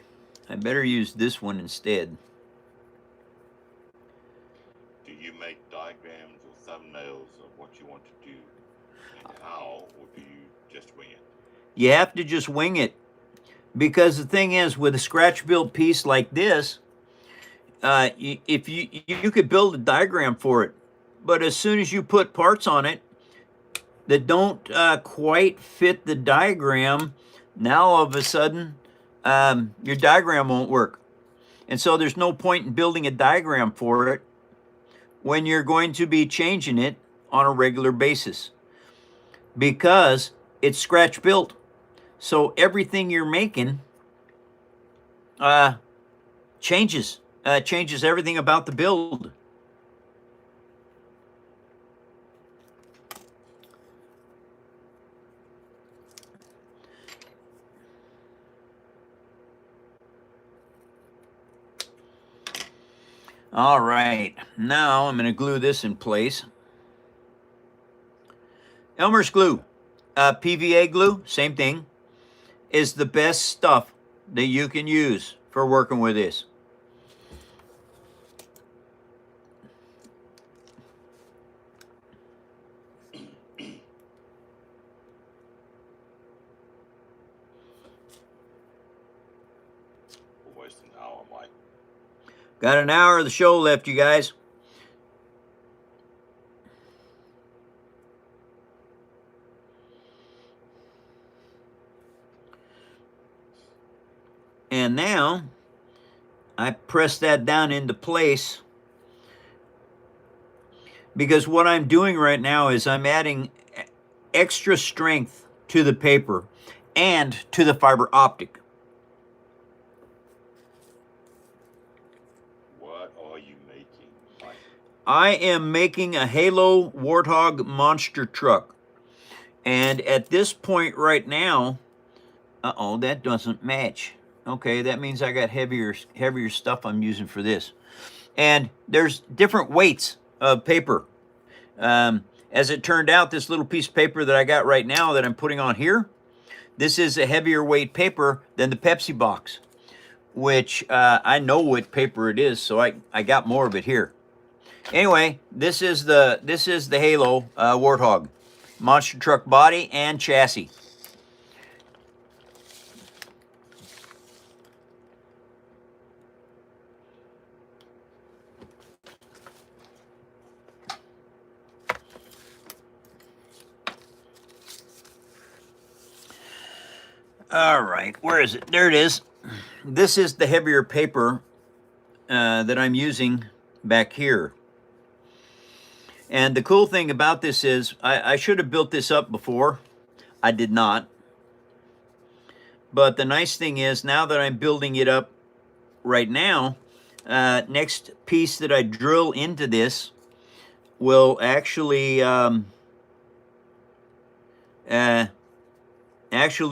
use this one instead. Do you make diagrams or thumbnails of what you want to do and how, or do you just wing it? You have to just wing it, because the thing is, with a scratch built piece like this, if you could build a diagram for it, but as soon as you put parts on it that don't quite fit the diagram, now all of a sudden your diagram won't work. And so there's no point in building a diagram for it when you're going to be changing it on a regular basis, because it's scratch built. So everything you're making changes everything about the build. All right, now I'm going to glue this in place. Elmer's glue, PVA glue, same thing, is the best stuff that you can use for working with this. Almost an hour, Mike. Got an hour of the show left, you guys. And now I press that down into place, because what I'm doing right now is I'm adding extra strength to the paper and to the fiber optic. What are you making, Mike? I am making a Halo Warthog monster truck. And at this point right now, uh-oh, that doesn't match. Okay, that means I got heavier stuff I'm using for this. And there's different weights of paper. As it turned out, this little piece of paper that I got right now that I'm putting on here, this is a heavier weight paper than the Pepsi box, which I know what paper it is, so I got more of it here. Anyway, this is the Halo Warthog monster truck body and chassis. All right, where is it? There it is. This is the heavier paper that I'm using back here. And the cool thing about this is I should have built this up before. I did not. But the nice thing is, now that I'm building it up right now, next piece that I drill into this will actually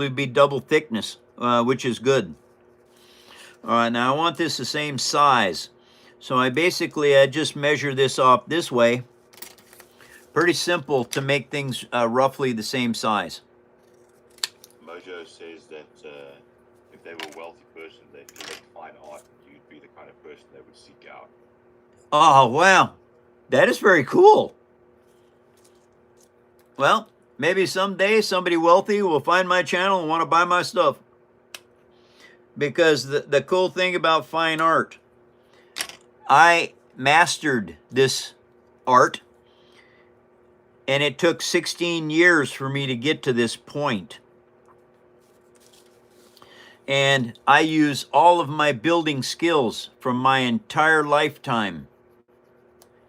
be double thickness, which is good. All right, now I want this the same size. So I just measure this off this way. Pretty simple to make things roughly the same size. Mojo says that if they were a wealthy person, they'd collect fine art. You'd be the kind of person they would seek out. Oh, wow. That is very cool. Well, maybe someday somebody wealthy will find my channel and want to buy my stuff. Because the cool thing about fine art, I mastered this art, and it took 16 years for me to get to this point. And I use all of my building skills from my entire lifetime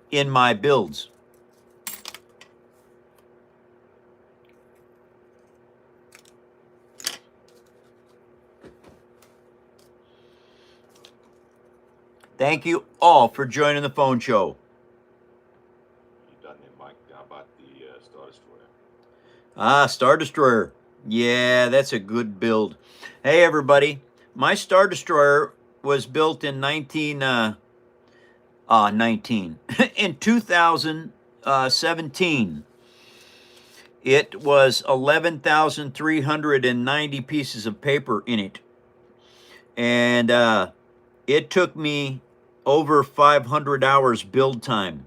in my builds. Thank you all for joining the phone show. You done there, Mike? How about the Star Destroyer? Ah, Star Destroyer. Yeah, that's a good build. Hey, everybody. My Star Destroyer was built in in 2017. It was 11,390 pieces of paper in it. And it took me over 500 hours build time.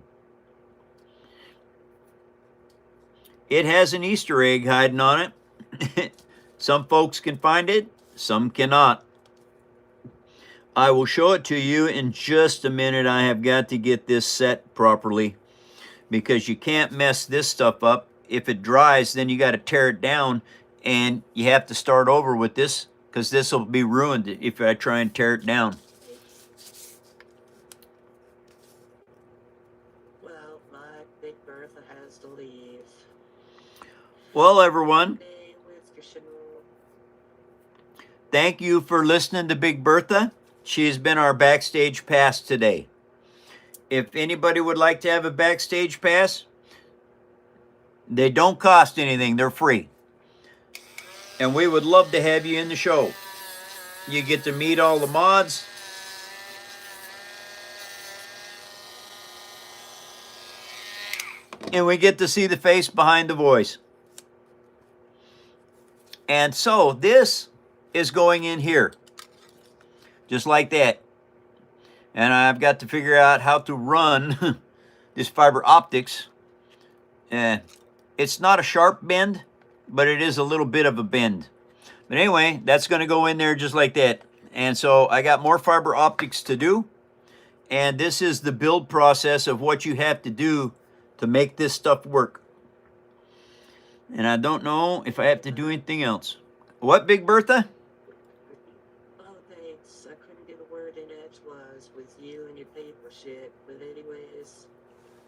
It has an Easter egg hiding on it. Some folks can find it, some cannot. I will show it to you in just a minute. I have got to get this set properly, because you can't mess this stuff up. If it dries, then you got to tear it down, and you have to start over with this, because this will be ruined if I try and tear it down. Well, my Big Bertha has to leave. Well, everyone, Hey, Whisker Chanel. thank you for listening to Big Bertha. She has been our backstage pass today. If anybody would like to have a backstage pass, they don't cost anything. They're free. And we would love to have you in the show. You get to meet all the mods. And we get to see the face behind the voice. And so this is going in here. Just like that. And I've got to figure out how to run this fiber optics. It's not a sharp bend, but it is a little bit of a bend. But anyway, that's going to go in there just like that. And so I got more fiber optics to do. And this is the build process of what you have to do to make this stuff work. And I don't know if I have to do anything else. What, Big Bertha? Oh, thanks. I couldn't get a word in catch was with you and your paper shit. But anyways,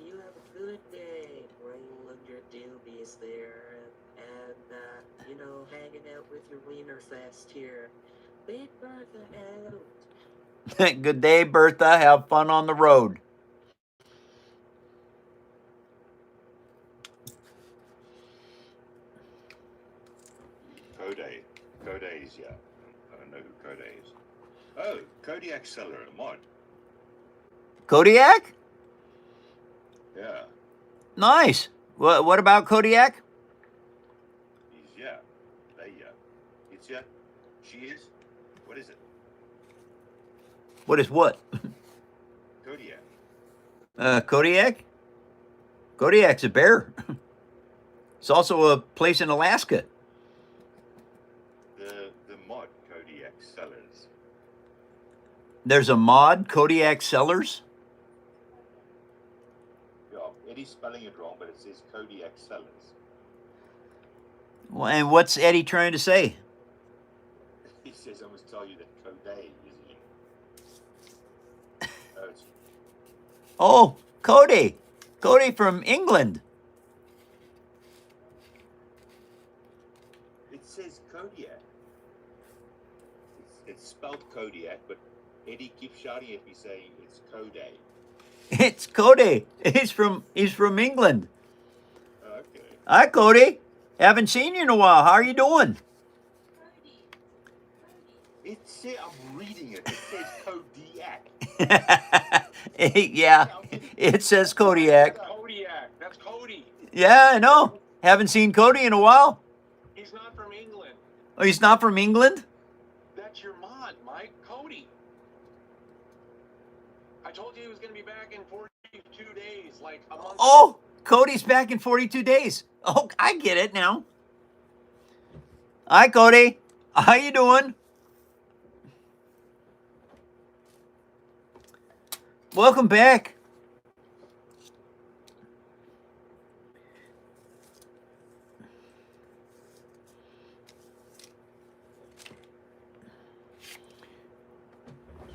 you have a good day rolling your doobies there and you know, hanging out with your wiener fest here. Big Bertha out. Good day, Bertha. Have fun on the road. Code is, yeah. I don't know who Code is. Oh, Kodiak seller, a mod. Kodiak? Yeah. Nice. What about Kodiak? He's, yeah. They, yeah. It's, yeah. She is. What is it? What is what? Kodiak. Kodiak? Kodiak's a bear. It's also a place in Alaska. The mod Kodiak sellers. There's a mod, Kodiak Sellers? Yeah, Eddie's spelling it wrong, but it says Kodiak sellers. Well, and what's Eddie trying to say? He says I must tell you that Koday is in. Oh, Cody. Cody from England. It says Kodiak. It's spelled Kodiak, but Eddie keeps shouting at me saying it's Koday. It's Cody. He's from England. Okay. Hi, Cody. Haven't seen you in a while. How are you doing? It says, I'm reading it. It says Kodiak. Yeah, it says Kodiak. Kodiak. That's Cody. Yeah, I know. Haven't seen Cody in a while. He's not from England. Oh, he's not from England? That's your mod, Mike. Cody. I told you he was going to be back in 42 days, like a month. Oh, Cody's back in 42 days. Oh, I get it now. Hi, Cody. How you doing? Welcome back.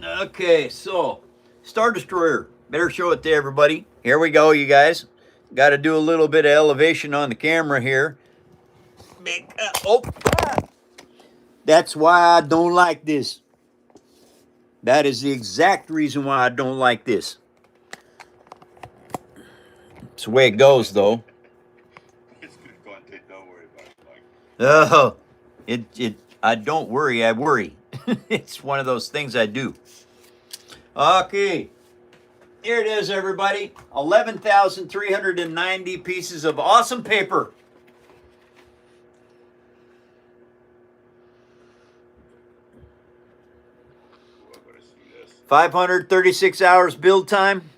Okay, so Star Destroyer. Better show it to everybody. Here we go, you guys. Got to do a little bit of elevation on the camera here. That's why I don't like this. That is the exact reason why I don't like this. It's the way it goes, though. It's good content. Don't worry about it, Mike. I don't worry, I worry. It's one of those things I do. Okay. Here it is, everybody. 11,390 pieces of awesome paper. Ooh, I gotta see this. 536 hours build time.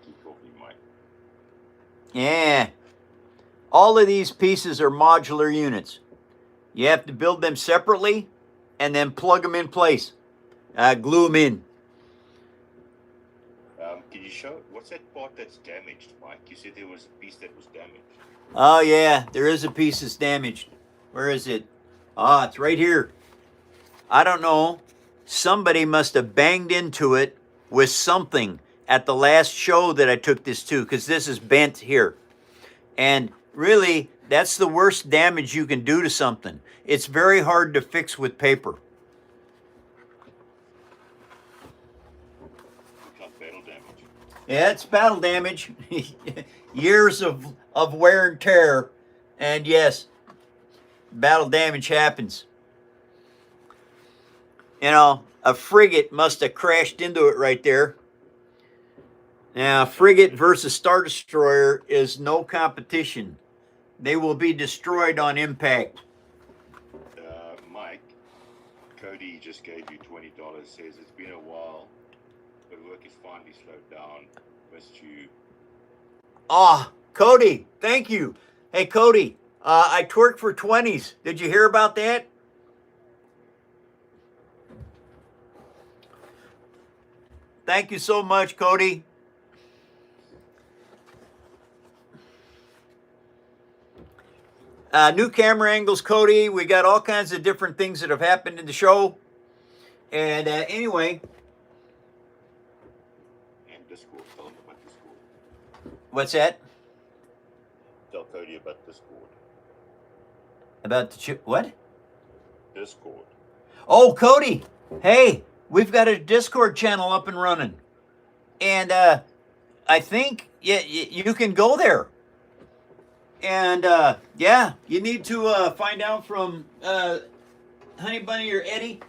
Keep talking, Mike. Yeah. All of these pieces are modular units. You have to build them separately and then plug them in place. Glue them in. Can you show what's that part that's damaged, Mike? You said there was a piece that was damaged. Oh, yeah. There is a piece that's damaged. Where is it? Ah, it's right here. I don't know. Somebody must have banged into it with something at the last show that I took this to, because this is bent here. And really, that's the worst damage you can do to something. It's very hard to fix with paper. Looks like battle damage. Yeah, it's battle damage. Years of wear and tear. And yes, battle damage happens. You know, a frigate must have crashed into it right there. Now, frigate versus Star Destroyer is no competition. They will be destroyed on impact. Mike, Cody just gave you $20. Says it's been a while, but work is finally slowed down. Missed you. Ah, Cody, thank you. Hey, Cody, I twerked for 20s. Did you hear about that? Thank you so much, Cody. New camera angles, Cody. We got all kinds of different things that have happened in the show. And anyway, And Discord. Tell them about Discord. what's that? Tell Cody about Discord. About the what? Discord. Oh, Cody. Hey, we've got a Discord channel up and running. And I think you can go there. And yeah, you need to find out from Honey Bunny or Eddie,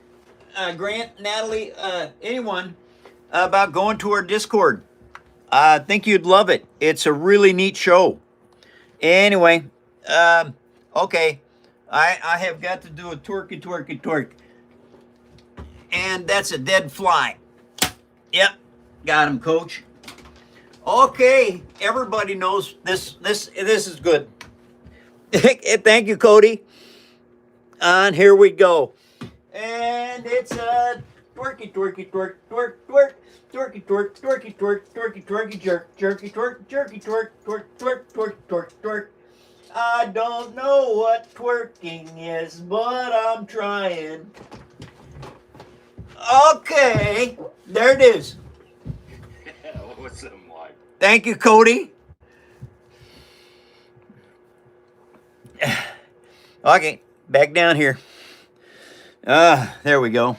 Grant, Natalie, anyone about going to our Discord. I think you'd love it. It's a really neat show. Anyway, okay, I have got to do a twerk. And that's a dead fly. Yep, got him, Coach. Okay, everybody knows this is good. Thank you, Cody. And here we go. And it's a twerky, jerky, twerk. I don't know what twerking is, but I'm trying. Okay, there it is. Awesome, Mike. Thank you, Cody. Okay, back down here. There we go.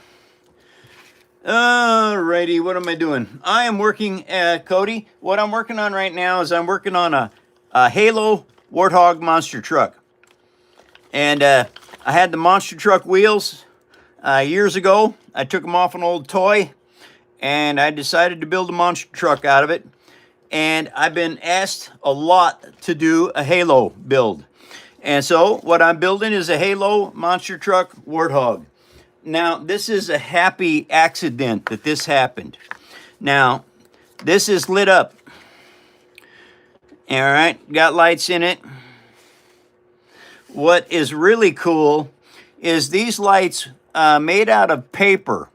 Alrighty, what am I doing? I am working, Cody, what I'm working on right now is I'm working on a Halo Warthog monster truck. And I had the monster truck wheels years ago. I took them off an old toy, and I decided to build a monster truck out of it. And I've been asked a lot to do a Halo build. And so what I'm building is a Halo monster truck Warthog. Now, this is a happy accident that this happened. Now, this is lit up. All right, got lights in it. What is really cool is these lights made out of paper.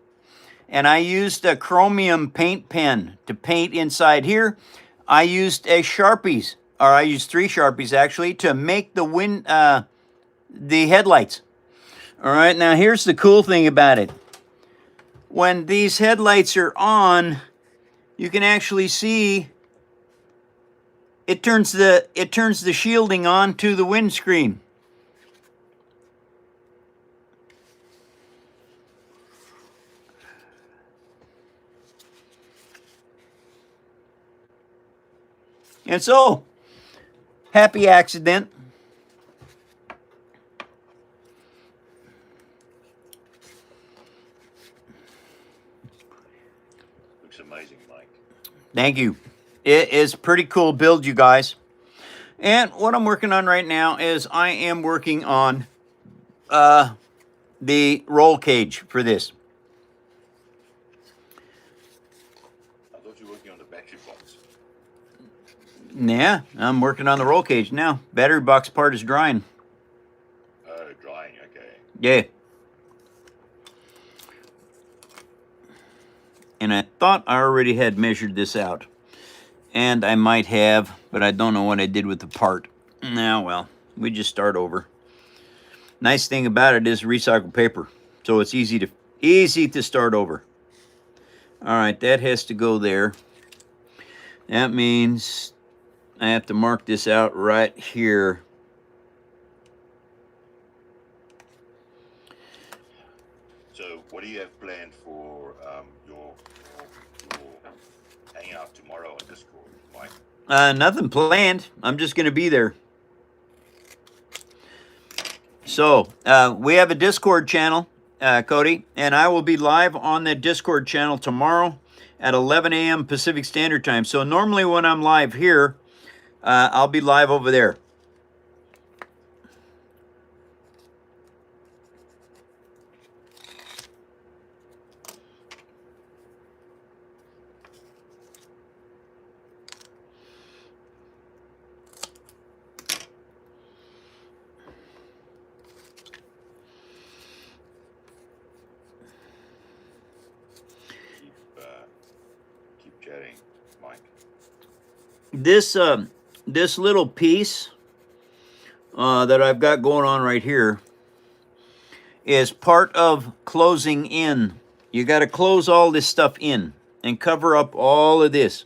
And I used a chromium paint pen to paint inside here. I used I used 3 Sharpies actually to make the headlights. All right, now here's the cool thing about it. When these headlights are on, you can actually see it turns the shielding on to the windscreen. And so, happy accident. Looks amazing, Mike. Thank you. It is a pretty cool build, you guys. And what I'm working on right now is I am working on the roll cage for this. I thought you were working on the battery box. Yeah, I'm working on the roll cage now. Battery box part is drying. Oh, drying, okay. Yeah. And I thought I already had measured this out. And I might have, but I don't know what I did with the part. Now, well, we just start over. Nice thing about it is recycled paper. So it's easy to start over. All right, that has to go there. That means I have to mark this out right here. So, what do you have planned for your hangout tomorrow on Discord, Mike? Nothing planned. I'm just going to be there. So, we have a Discord channel, Cody, and I will be live on the Discord channel tomorrow at 11 a.m. Pacific Standard Time. So normally when I'm live here, I'll be live over there. chatting, Mike. This little piece that I've got going on right here is part of closing in. You got to close all this stuff in and cover up all of this.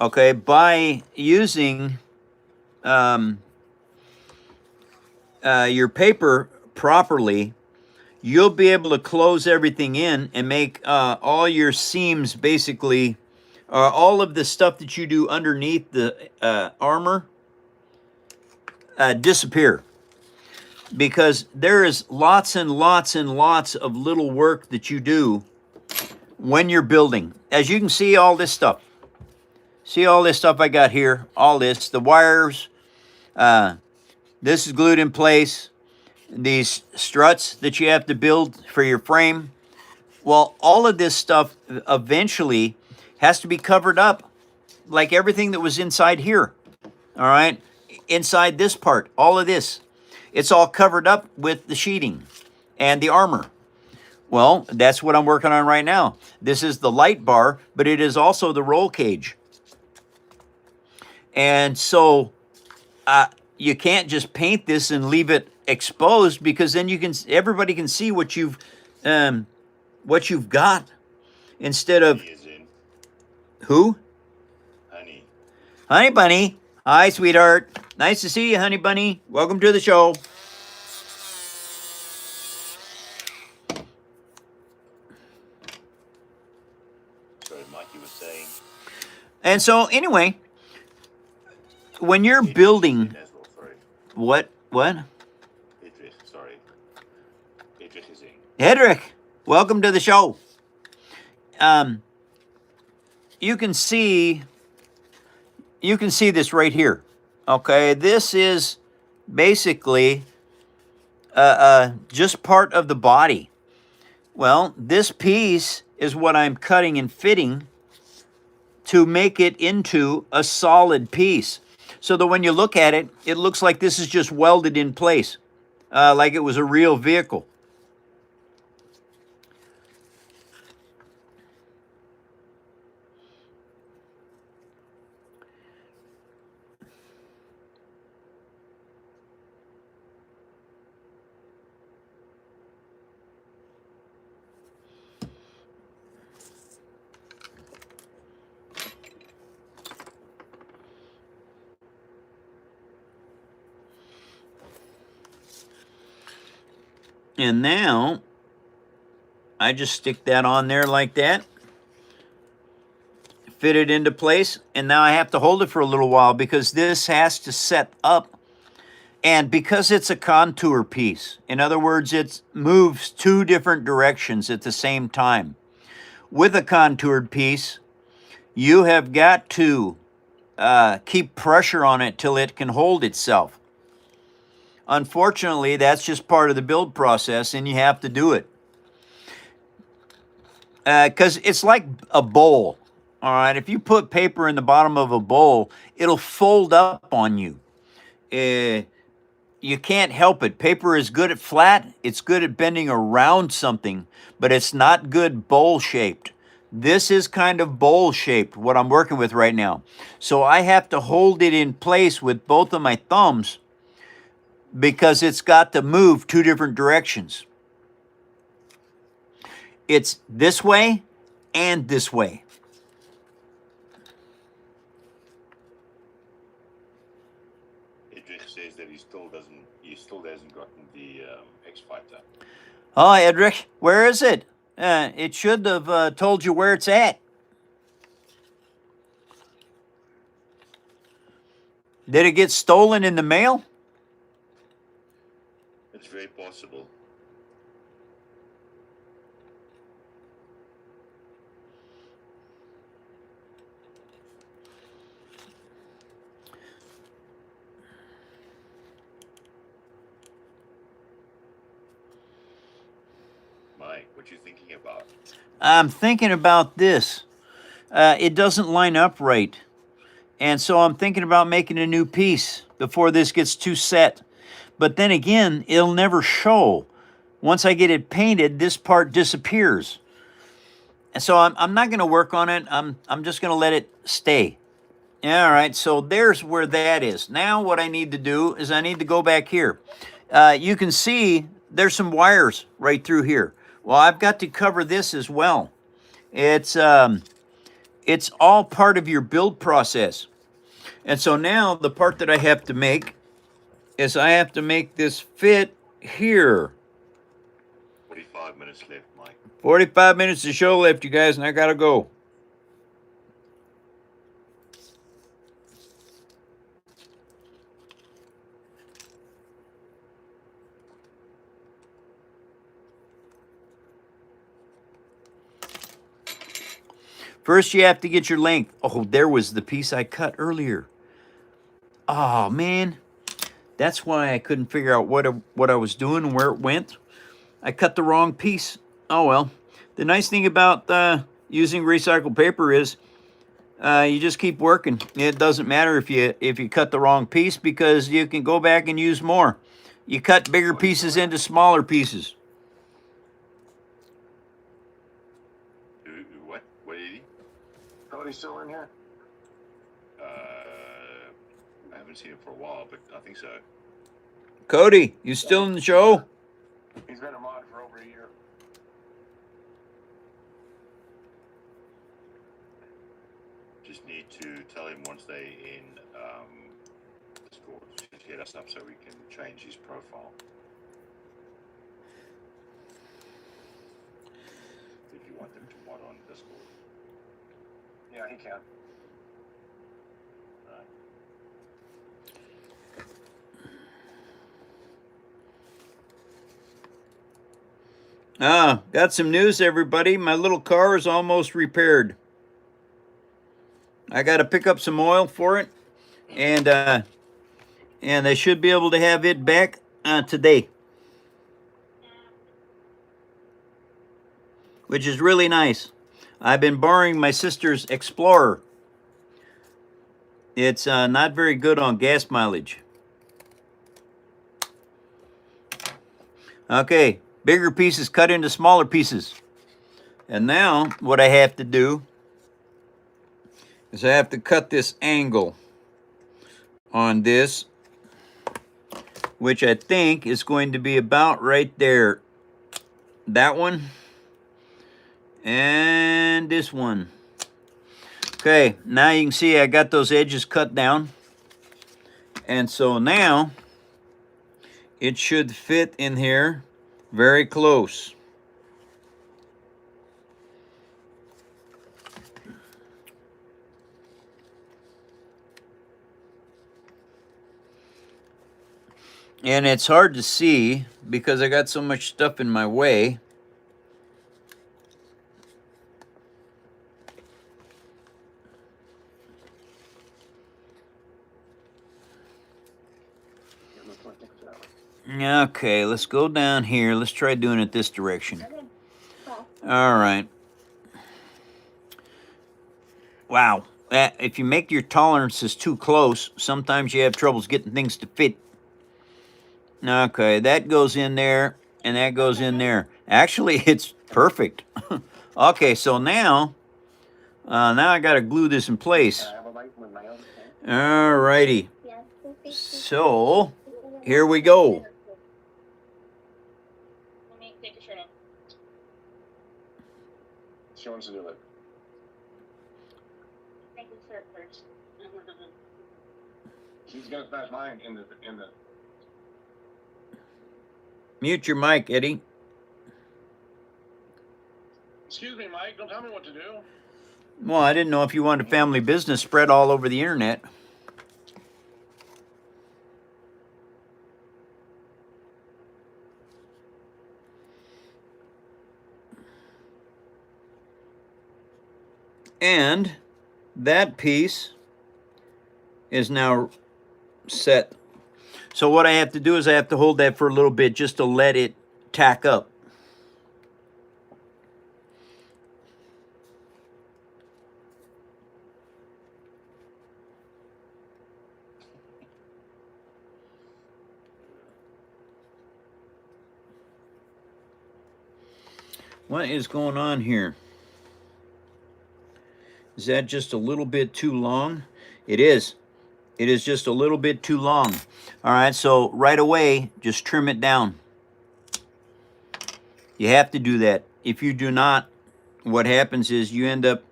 Okay, by using your paper properly, you'll be able to close everything in and make all your seams basically, all of the stuff that you do underneath the armor disappear. Because there is lots and lots and lots of little work that you do when you're building. As you can see, all this stuff. See all this stuff I got here? All this, the wires, this is glued in place. These struts that you have to build for your frame. Well, all of this stuff eventually has to be covered up, like everything that was inside here. All right, inside this part, all of this, it's all covered up with the sheeting and the armor. Well, that's what I'm working on right now. This is the light bar, but it is also the roll cage. And so you can't just paint this and leave it exposed, because then everybody can see what you've got, instead of who? Honey Bunny. Hi, sweetheart. Nice to see you, Honey Bunny. Welcome to the show. Sorry, Mikey was saying. And so anyway, when you're building, what? Edrich, sorry. Edrich is in. Edrich, welcome to the show. You can see this right here. Okay, this is basically just part of the body. Well, this piece is what I'm cutting and fitting to make it into a solid piece. So that when you look at it, it looks like this is just welded in place, like it was a real vehicle. And now, I just stick that on there like that, fit it into place, and now I have to hold it for a little while because this has to set up. And because it's a contour piece, in other words, it moves two different directions at the same time. With a contoured piece, you have got to keep pressure on it till it can hold itself. Unfortunately, that's just part of the build process, and you have to do it. Because it's like a bowl, all right? If you put paper in the bottom of a bowl, it'll fold up on you. You can't help it. Paper is good at flat. It's good at bending around something, but it's not good bowl-shaped. This is kind of bowl-shaped, what I'm working with right now. So I have to hold it in place with both of my thumbs, because it's got to move two different directions. It's this way and this way. Edrich says that he still hasn't gotten the X-Fighter. Oh, Edrich, where is it? It should have told you where it's at. Did it get stolen in the mail? It's very possible. Mike, what you thinking about? I'm thinking about this. It doesn't line up right. And so I'm thinking about making a new piece before this gets too set. But then again, it'll never show. Once I get it painted, this part disappears. And so I'm not going to work on it. I'm just going to let it stay. All right, so there's where that is. Now what I need to do is I need to go back here. You can see there's some wires right through here. Well, I've got to cover this as well. It's all part of your build process. And so now the part that I have to make is I have to make this fit here. 45 minutes left, Mike. 45 minutes of show left, you guys, and I gotta go. First, you have to get your length. Oh, there was the piece I cut earlier. Oh, man. That's why I couldn't figure out what I was doing and where it went. I cut the wrong piece. Oh, well. The nice thing about using recycled paper is you just keep working. It doesn't matter if you cut the wrong piece because you can go back and use more. You cut bigger pieces into smaller pieces. What? What did he? Cody's still in here? I haven't seen him for a while, but I think so. Cody, you still in the show? He's been a mod for over a year. Just need to tell him once they in Discord to hit us up so we can change his profile. If you want them to mod on Discord. Yeah, he can. Got some news, everybody. My little car is almost repaired. I got to pick up some oil for it, and I should be able to have it back today, which is really nice. I've been borrowing my sister's Explorer. It's not very good on gas mileage. Okay, bigger pieces cut into smaller pieces. And now what I have to do is I have to cut this angle on this, which I think is going to be about right there. That one and this one. Okay, now you can see I got those edges cut down. And so now it should fit in here very close. And it's hard to see because I got so much stuff in my way. Okay, let's go down here. Let's try doing it this direction. All right. Wow. If you make your tolerances too close, sometimes you have troubles getting things to fit. Okay, that goes in there, and that goes in there. Actually, it's perfect. Okay, so now I got to glue this in place. All righty. So, here we go. Let me take a shirt off. She wants to do it. Take the shirt first. She's gonna smash mine in the. Mute your mic, Eddie. Excuse me, Mike. Don't tell me what to do. Well, I didn't know if you wanted family business spread all over the internet. And that piece is now set. So what I have to do is I have to hold that for a little bit just to let it tack up. What is going on here? Is that just a little bit too long? It is. It is just a little bit too long. All right, so right away, just trim it down. You have to do that. If you do not, what happens is you end up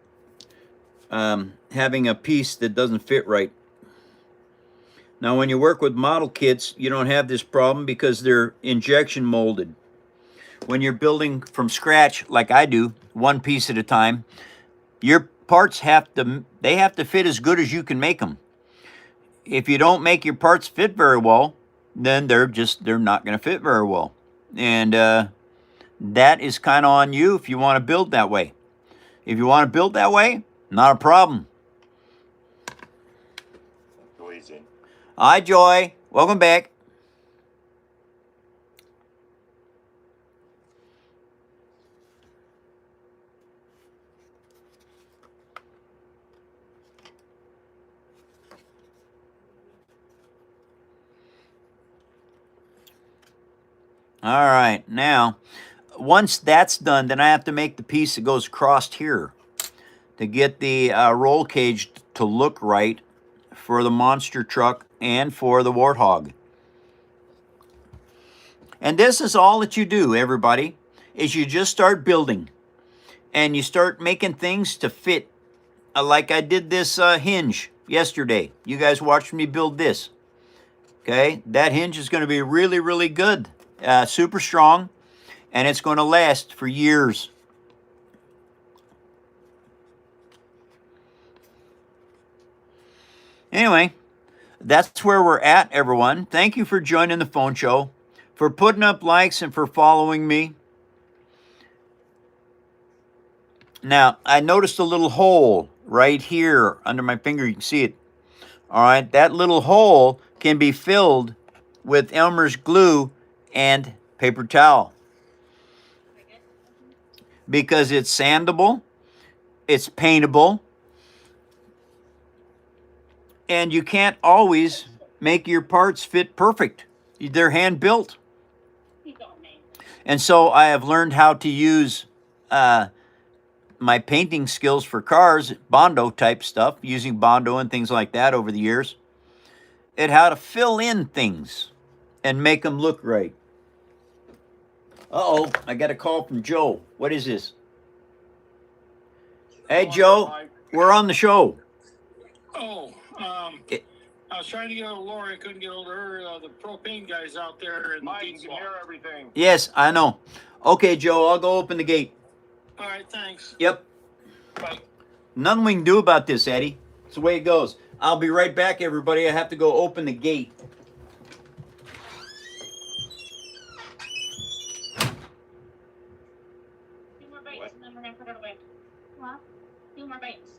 having a piece that doesn't fit right. Now, when you work with model kits, you don't have this problem because they're injection molded. When you're building from scratch, like I do, one piece at a time, your parts have to fit as good as you can make them. If you don't make your parts fit very well, then they're not going to fit very well. And that is kind of on you if you want to build that way. If you want to build that way, not a problem. Joy's in. Hi, Joy. Welcome back. All right, now, once that's done, then I have to make the piece that goes across here to get the roll cage to look right for the monster truck and for the warthog. And this is all that you do, everybody, is you just start building. And you start making things to fit. Like I did this hinge yesterday. You guys watched me build this. Okay, that hinge is going to be really, really good. Super strong, and it's going to last for years. Anyway, that's where we're at, everyone. Thank you for joining the phone show, for putting up likes, and for following me. Now, I noticed a little hole right here under my finger. You can see it. All right, that little hole can be filled with Elmer's glue and paper towel because it's sandable, it's paintable, and you can't always make your parts fit perfect. They're hand built. And so I have learned how to use my painting skills for cars, Bondo type stuff, using Bondo and things like that over the years, and how to fill in things and make them look right. Uh-oh, I got a call from Joe. What is this? Hey, Joe, we're on the show. Oh, I was trying to get hold of Laura. I couldn't get hold of her. The propane guy's out there. And Mike, you can hear everything. Yes, I know. Okay, Joe, I'll go open the gate. All right, thanks. Yep. Bye. Nothing we can do about this, Eddie. It's the way it goes. I'll be right back, everybody. I have to go open the gate. Two more bites and then we're gonna put it away. What? Two more bites.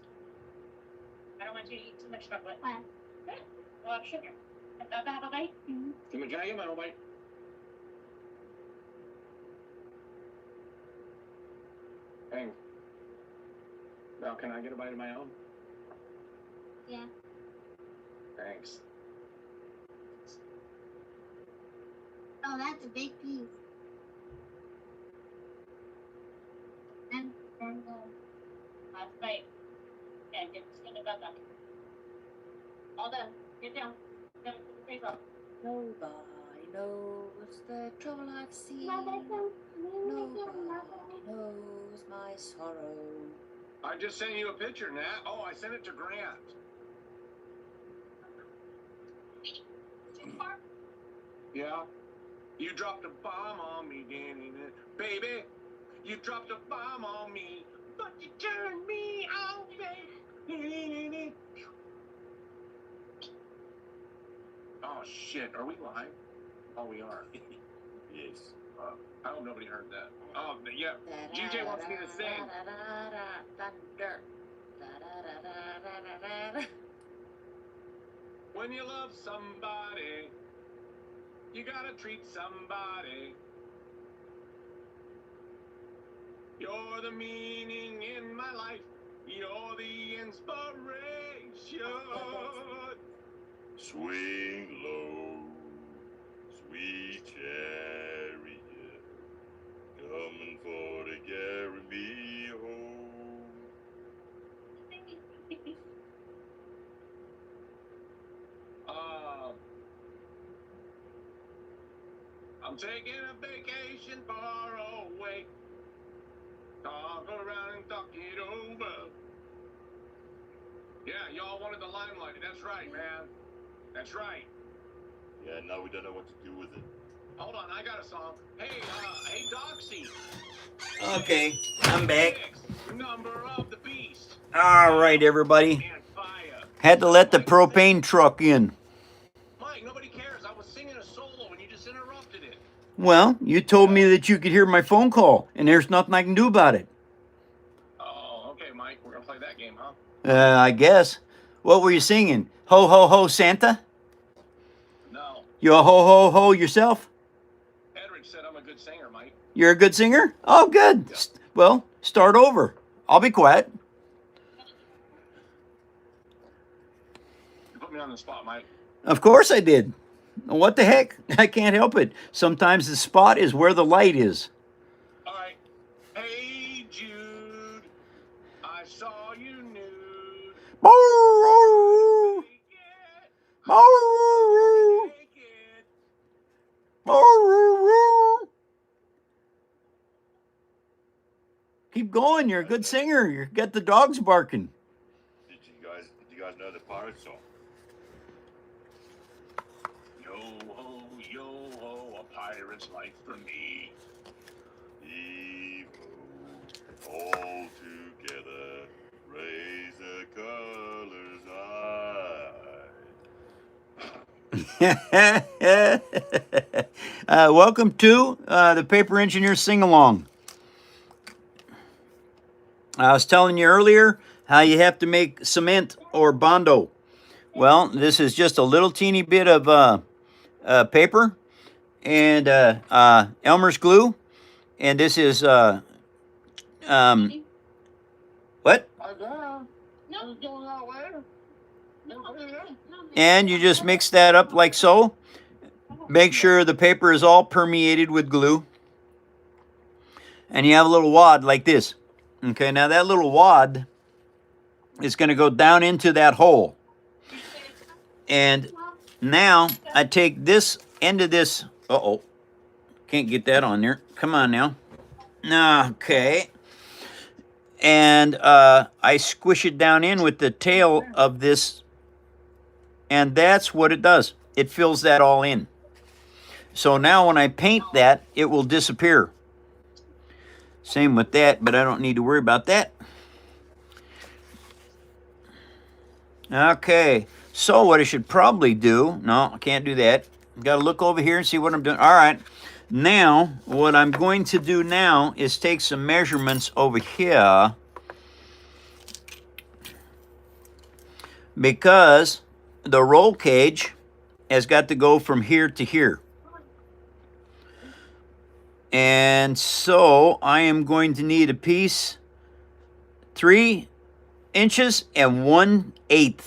I don't want you to eat too much chocolate. Why? Good. A lot of sugar. Have a bite? Mm-hmm. Can I get my bite? Hey. Now, can I get a bite of my own? Yeah. Thanks. Oh, that's a big piece. And last bite. Yeah, get the skin about that. All done. Get down. Get the face off. Nobody knows the trouble I've seen. Nobody knows my sorrow. I just sent you a picture, Nat. Oh, I sent it to Grant. Yeah? You dropped a bomb on me, Danny. Baby, you dropped a bomb on me, but you turned me on, baby. Oh, shit. Are we live? Oh, we are. Yes. I hope nobody heard that. Oh, but yeah. GJ wants me to sing. Thunder. When you love somebody, you gotta treat somebody. You're the meaning in my life. You're the inspiration. Swing low, sweet chariot, coming for to carry me home. I'm taking a vacation far away. Talk around and talk it over. Yeah, y'all wanted the limelight. That's right, man. That's right. Yeah, now we don't know what to do with it. Hold on, I got a song. Hey, Doxy. Okay, I'm back. Number of the beast. All right, everybody. And fire. Had to let the propane truck in. Mike, nobody cares. I was singing a solo and you just interrupted it. Well, you told me that you could hear my phone call, and there's nothing I can do about it. Oh, okay, Mike. We're gonna play that game, huh? I guess. What were you singing? Ho, ho, ho, Santa? No. You a ho, ho, ho yourself? Edrich said I'm a good singer, Mike. You're a good singer? Oh, good. Yeah. Well, start over. I'll be quiet. You put me on the spot, Mike. Of course I did. What the heck? I can't help it. Sometimes the spot is where the light is. All right. Hey, Jude. I saw you nude. Keep going. You're a good singer. You got the dogs barking. Did you guys know the pirate song? Yo ho, a pirate's life for me. Evil, all together, raise the colors high. Welcome to the Paper Engineer Sing-Along. I was telling you earlier how you have to make cement or Bondo. Well, this is just a little teeny bit of paper and Elmer's glue. And this is, what? And you just mix that up like so. Make sure the paper is all permeated with glue. And you have a little wad like this. Okay, now that little wad is going to go down into that hole. And now I take this end of this. Uh-oh. Can't get that on there. Come on now. Okay. And I squish it down in with the tail of this. And that's what it does. It fills that all in. So now when I paint that, it will disappear. Same with that, but I don't need to worry about that. Okay, so what I should probably do, no, I can't do that. Got to look over here and see what I'm doing. All right, now what I'm going to do now is take some measurements over here, because the roll cage has got to go from here to here. And so I am going to need a piece 3 inches and 1/8.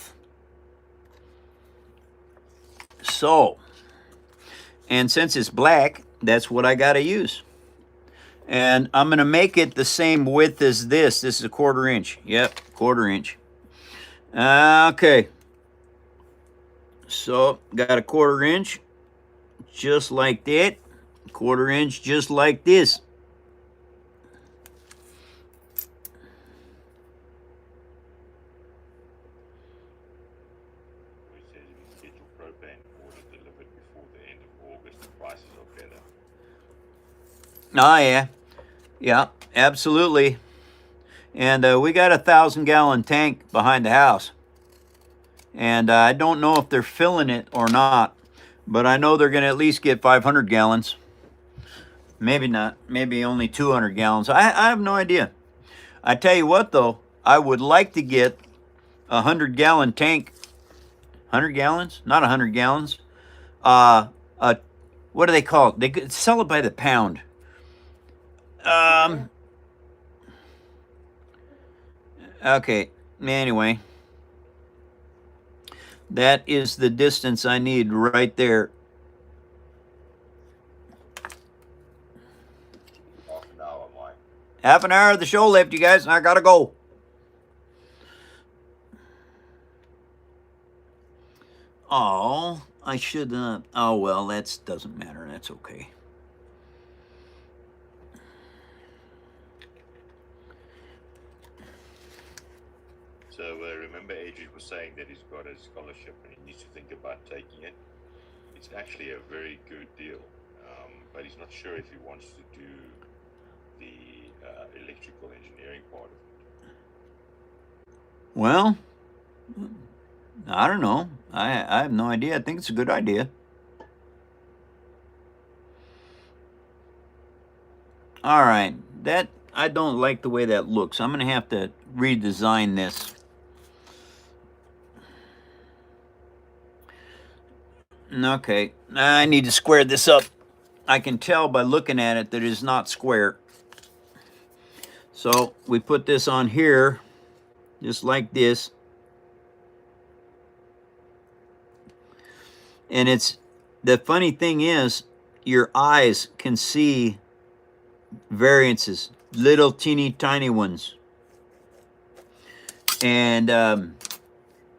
So, and since it's black, that's what I got to use. And I'm going to make it the same width as this. This is a 1/4 inch. Yep, 1/4 inch. Okay. So, got a 1/4 inch, just like that. 1/4 inch, just like this. We said if you get your propane order delivered before the end of August, the prices are better. Oh, yeah. Yeah, absolutely. And we got a 1,000-gallon tank behind the house. And I don't know if they're filling it or not, but I know they're going to at least get 500 gallons. Maybe not. Maybe only 200 gallons. I have no idea. I tell you what, though, I would like to get a 100-gallon tank. 100 gallons? Not 100 gallons. What do they call it? They sell it by the pound. Okay. Anyway, that is the distance I need right there. Half an hour, Mike. Half an hour of the show left, you guys. I gotta go. Oh, I should. Oh well, that doesn't matter. That's okay. Diedrich was saying that he's got a scholarship and he needs to think about taking it. It's actually a very good deal, but he's not sure if he wants to do the electrical engineering part of it. Well, I don't know. I have no idea. I think it's a good idea. All right, that I don't like the way that looks. I'm going to have to redesign this. Okay, I need to square this up. I can tell by looking at it that it is not square. So we put this on here, just like this. And it's, the funny thing is, your eyes can see variances, little teeny tiny ones. And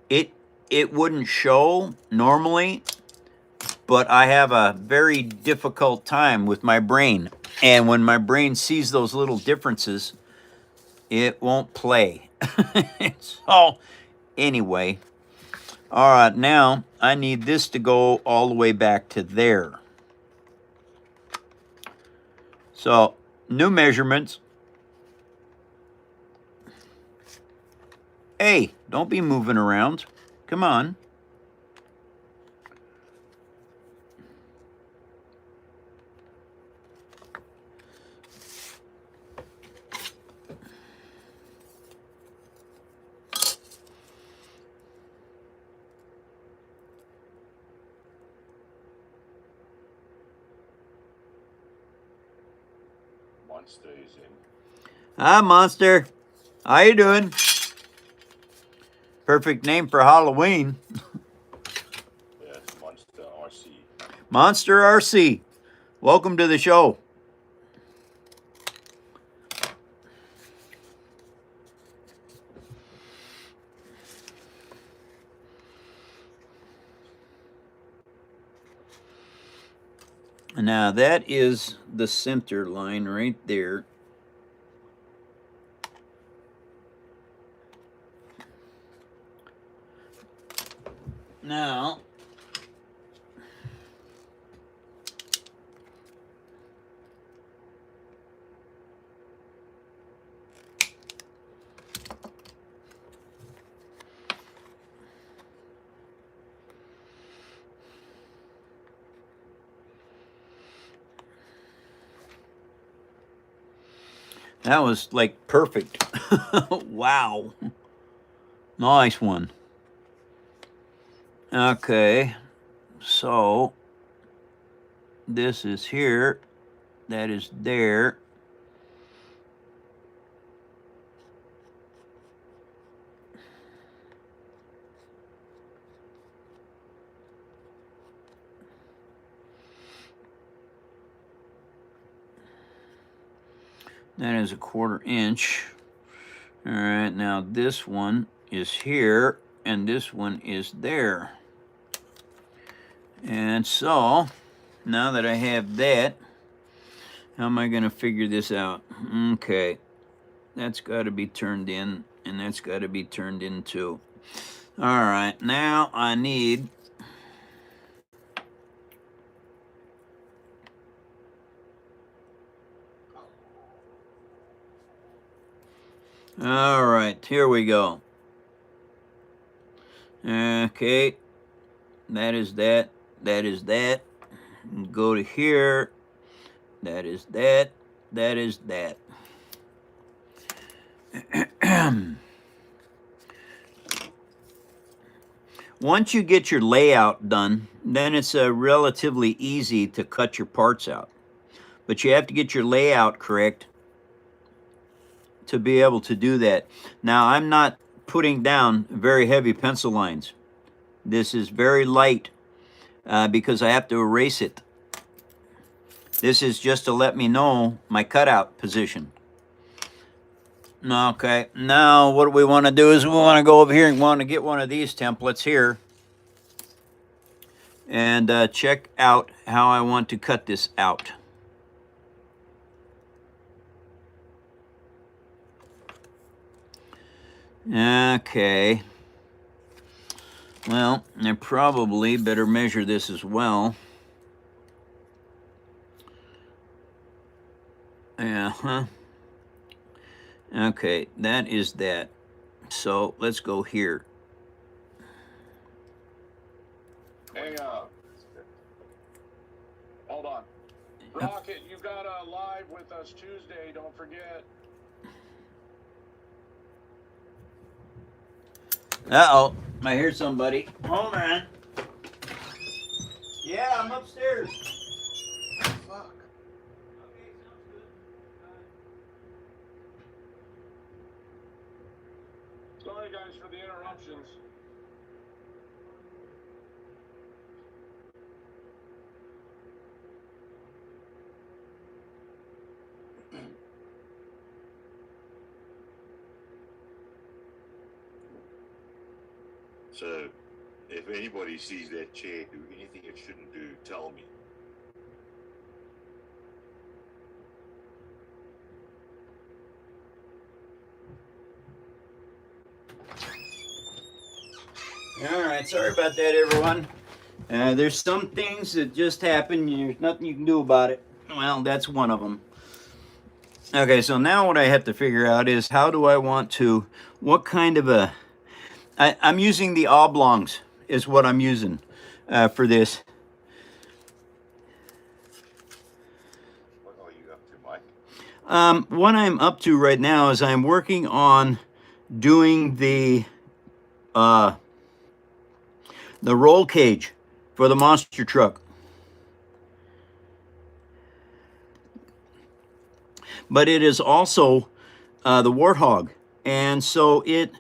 it wouldn't show normally, but I have a very difficult time with my brain. And when my brain sees those little differences, it won't play. So anyway, all right, now I need this to go all the way back to there. So new measurements. Hey, don't be moving around. Come on. Monster is in. Hi, Monster. How you doing? Perfect name for Halloween. Yes, Monster RC. Monster RC. Welcome to the show. Now that is the center line right there. Now, that was like perfect. Wow. Nice one. Okay. So this is here. That is there. That is a 1/4 inch. All right, now this one is here and this one is there. And so now that I have that, how am I going to figure this out? Okay, that's got to be turned in and that's got to be turned in too. All right, now I need all right, here we go. Okay, that is that, that is that. Go to here, that is that, that is that. Once you get your layout done, then it's relatively easy to cut your parts out. But you have to get your layout correct to be able to do that. Now, I'm not putting down very heavy pencil lines. This is very light because I have to erase it. This is just to let me know my cutout position. Okay, now what we want to do is we want to go over here and want to get one of these templates here and check out how I want to cut this out. Okay. Well, I probably better measure this as well. Yeah, okay, that is that. So let's go here. Hey, hold on. Rocket, you got a live with us Tuesday, don't forget. Uh-oh, I hear somebody. Hold on. Yeah, I'm upstairs. Fuck. Okay, sounds good. Sorry, guys, for the interruptions. So, if anybody sees that chair do anything it shouldn't do, tell me. All right, sorry about that, everyone. There's some things that just happen. There's nothing you can do about it. Well, that's one of them. Okay, so now what I have to figure out is how do I want to, what kind of a, I'm using the oblongs is what I'm using for this. What are you up to, Mike? What I'm up to right now is I'm working on doing the roll cage for the monster truck. But it is also the warthog, and so it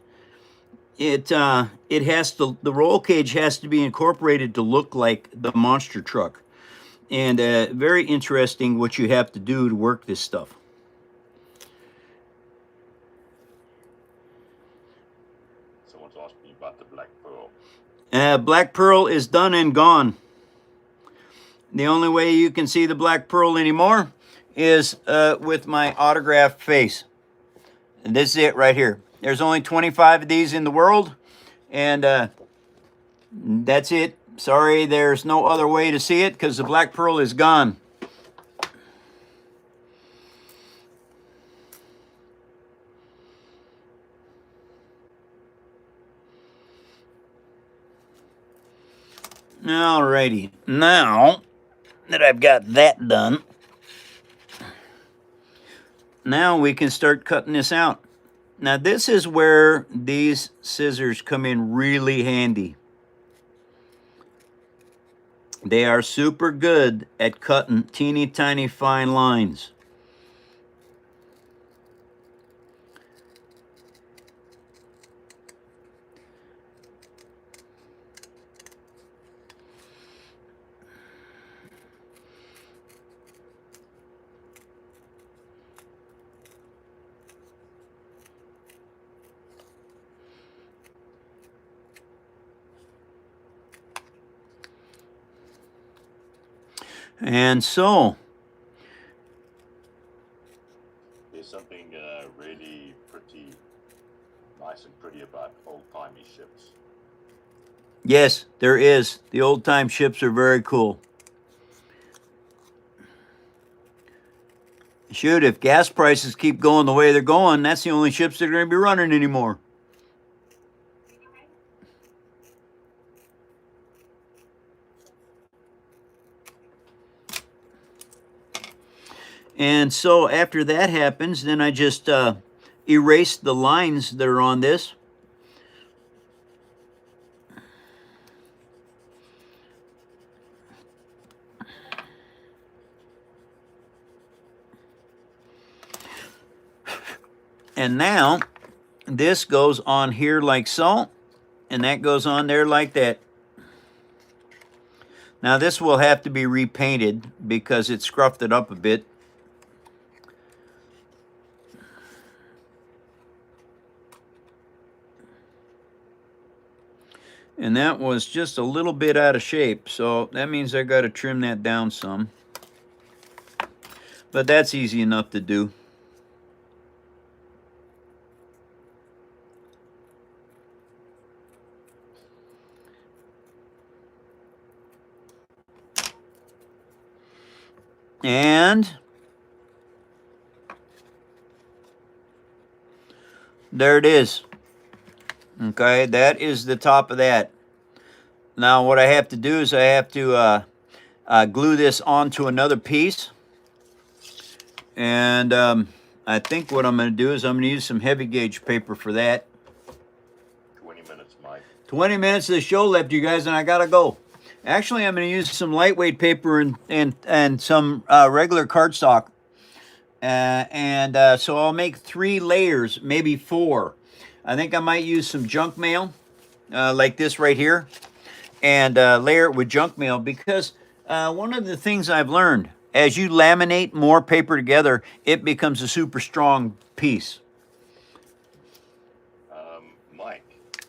has to, the roll cage has to be incorporated to look like the monster truck, and very interesting what you have to do to work this stuff. Someone's asked me about the Black Pearl. Black Pearl is done and gone. The only way you can see the Black Pearl anymore is with my autographed face. And this is it right here. There's only 25 of these in the world, and that's it. Sorry, there's no other way to see it because the Black Pearl is gone. Alrighty, now that I've got that done, now we can start cutting this out. Now this is where these scissors come in really handy. They are super good at cutting teeny tiny fine lines. And so, There's something really pretty nice and pretty about old-timey ships. yes, there is. The old time ships are very cool. Shoot, if gas prices keep going the way they're going, that's the only ships that are going to be running anymore. And so after that happens, then I just erase the lines that are on this. And now this goes on here like so, and that goes on there like that. Now this will have to be repainted because it scruffed it up a bit. And that was just a little bit out of shape, so that means I got to trim that down some. But that's easy enough to do. And there it is. Okay, that is the top of that. Now what I have to do is I have to glue this onto another piece. And I think what I'm going to do is I'm going to use some heavy gauge paper for that. 20 minutes, Mike. 20 minutes of the show left, you guys, and I got to go. Actually, I'm going to use some lightweight paper and some regular cardstock. So I'll make 3 layers, maybe 4. I think I might use some junk mail, like this right here, and layer it with junk mail, because one of the things I've learned, as you laminate more paper together, it becomes a super strong piece. Mike,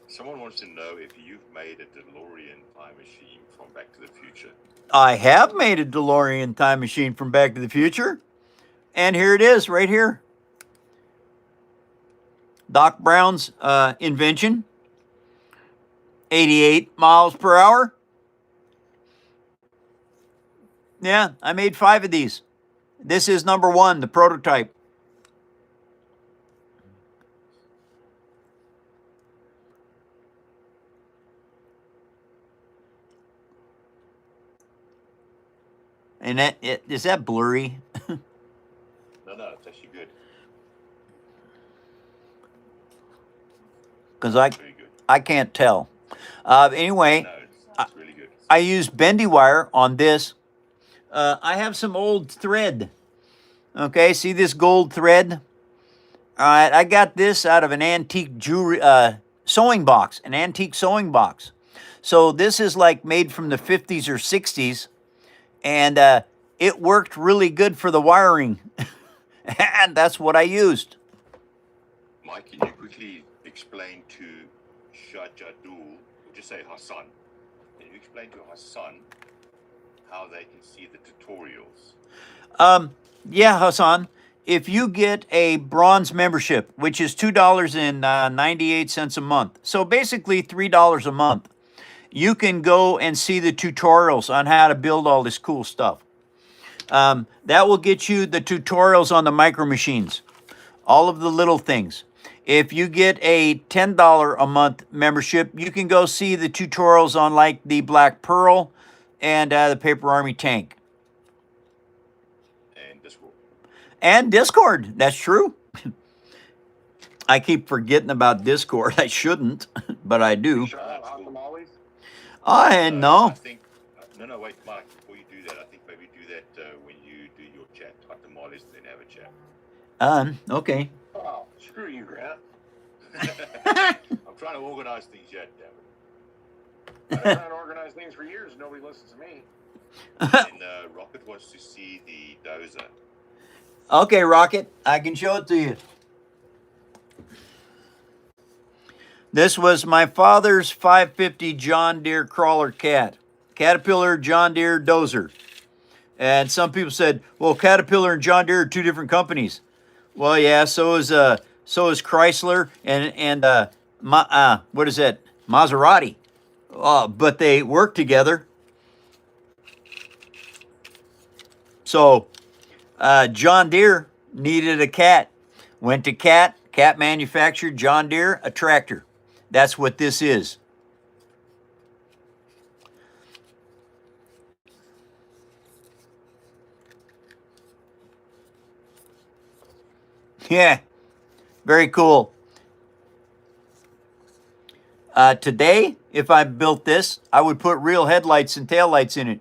someone wants to know if you've made a DeLorean time machine from Back to the Future. I have made a DeLorean time machine from Back to the Future. And here it is, right here. Doc Brown's invention. 88 miles per hour. Yeah, I made 5 of these. This is number 1, the prototype. And is that blurry? No, it's actually good. Because Very good. I can't tell. Anyway, No, it's really good. I used bendy wire on this. I have some old thread. Okay, see this gold thread? All right, I got this out of an antique jewelry sewing box, an antique sewing box. So this is like made from the 50s or 60s, and it worked really good for the wiring. And that's what I used. Mike, can you quickly explain to Shahjadul, or just say Hassan, can you explain to Hassan how they can see the tutorials? Yeah, Hassan, if you get a bronze membership, which is $2.98 a month, so basically $3 a month, you can go and see the tutorials on how to build all this cool stuff. That will get you the tutorials on the micro machines, all of the little things. If you get a $10 a month membership, you can go see the tutorials on like the Black Pearl and the Paper Army tank. And Discord. And Discord, that's true. I keep forgetting about Discord. I shouldn't, but I do. Sure, That's hot cool. tamales? I I know. think, no, wait, Mike, before you do that, I think maybe do that when you do your chat. Hot tamales, then have a chat. Okay. Oh, screw you, Grant. I'm trying to organize things yet, damn I've been trying to organize things for years. Nobody listens to me. it. And Rocket wants to see the dozer. Okay, Rocket, I can show it to you. This was my father's 550 John Deere crawler cat. Caterpillar John Deere dozer. And some people said, well, Caterpillar and John Deere are 2 different companies. Well, yeah, so is Chrysler and what is that? Maserati. But they work together. So John Deere needed a cat. Went to Cat manufactured John Deere a tractor. That's what this is. Yeah, very cool. Today, if I built this, I would put real headlights and taillights in it.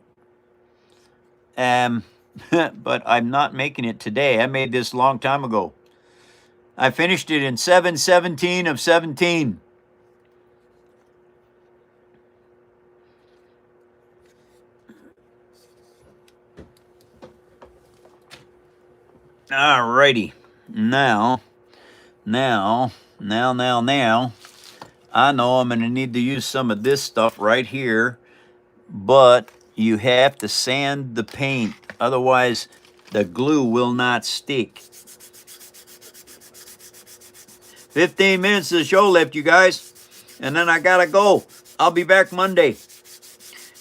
But I'm not making it today. I made this a long time ago. I finished it in 7/17 of 17. All righty. Now, I know I'm going to need to use some of this stuff right here, but you have to sand the paint. Otherwise, the glue will not stick. 15 minutes of the show left, you guys, and then I got to go. I'll be back Monday.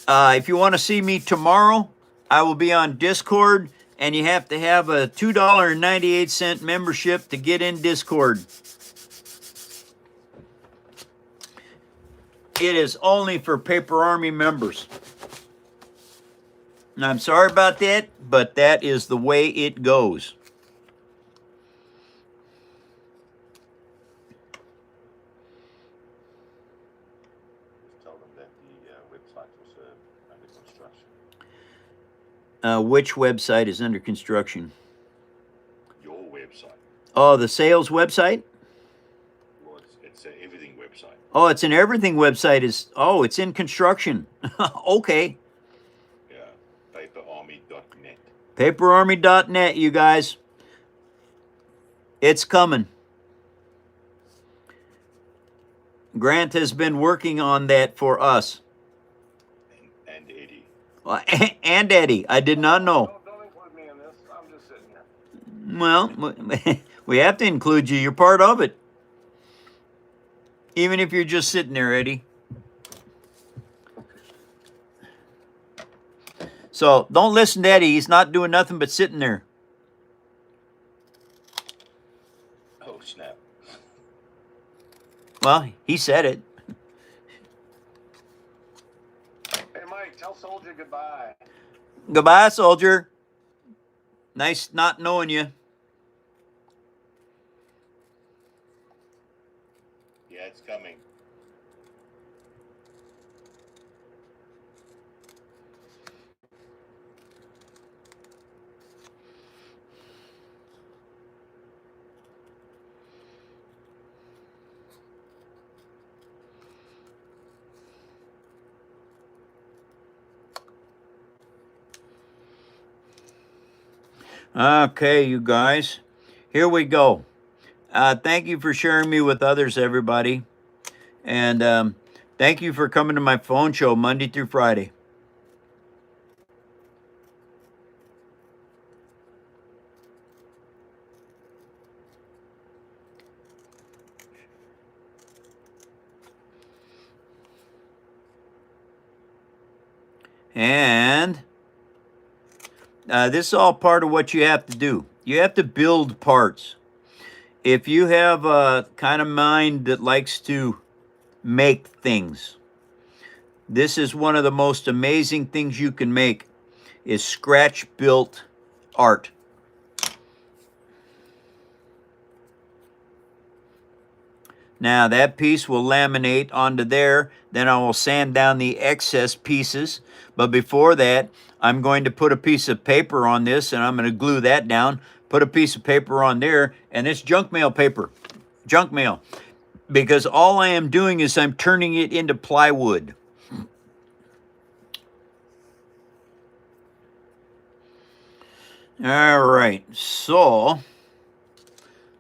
If you want to see me tomorrow, I will be on Discord and you have to have a $2.98 membership to get in Discord. It is only for Paper Army members. And I'm sorry about that, but that is the way it goes. Tell them that the website was under construction. Which website is under construction? Your website. Oh, the sales website? Well, it's an everything website. Oh, it's an everything website. It's in construction. Okay. Yeah, paperarmy.net. Paperarmy.net, you guys. It's coming. Grant has been working on that for us. And Eddie. And Eddie. I did not know. Don't include me in this. I'm just sitting here. Well, we have to include you. You're part of it. Even if you're just sitting there, Eddie. So don't listen to Eddie. He's not doing nothing but sitting there. Oh, snap. Well, he said it. Hey, Mike, tell Soldier goodbye. Goodbye, soldier. Nice not knowing you. Yeah, it's coming. Okay, you guys. Here we go. Thank you for sharing me with others, everybody. And thank you for coming to my phone show Monday through Friday. And this is all part of what you have to do. You have to build parts. If you have a kind of mind that likes to make things, this is one of the most amazing things you can make, is scratch-built art. Now that piece will laminate onto there, then I will sand down the excess pieces. But before that, I'm going to put a piece of paper on this and I'm going to glue that down, put a piece of paper on there, and it's junk mail paper. Junk mail. Because all I am doing is I'm turning it into plywood. All right, so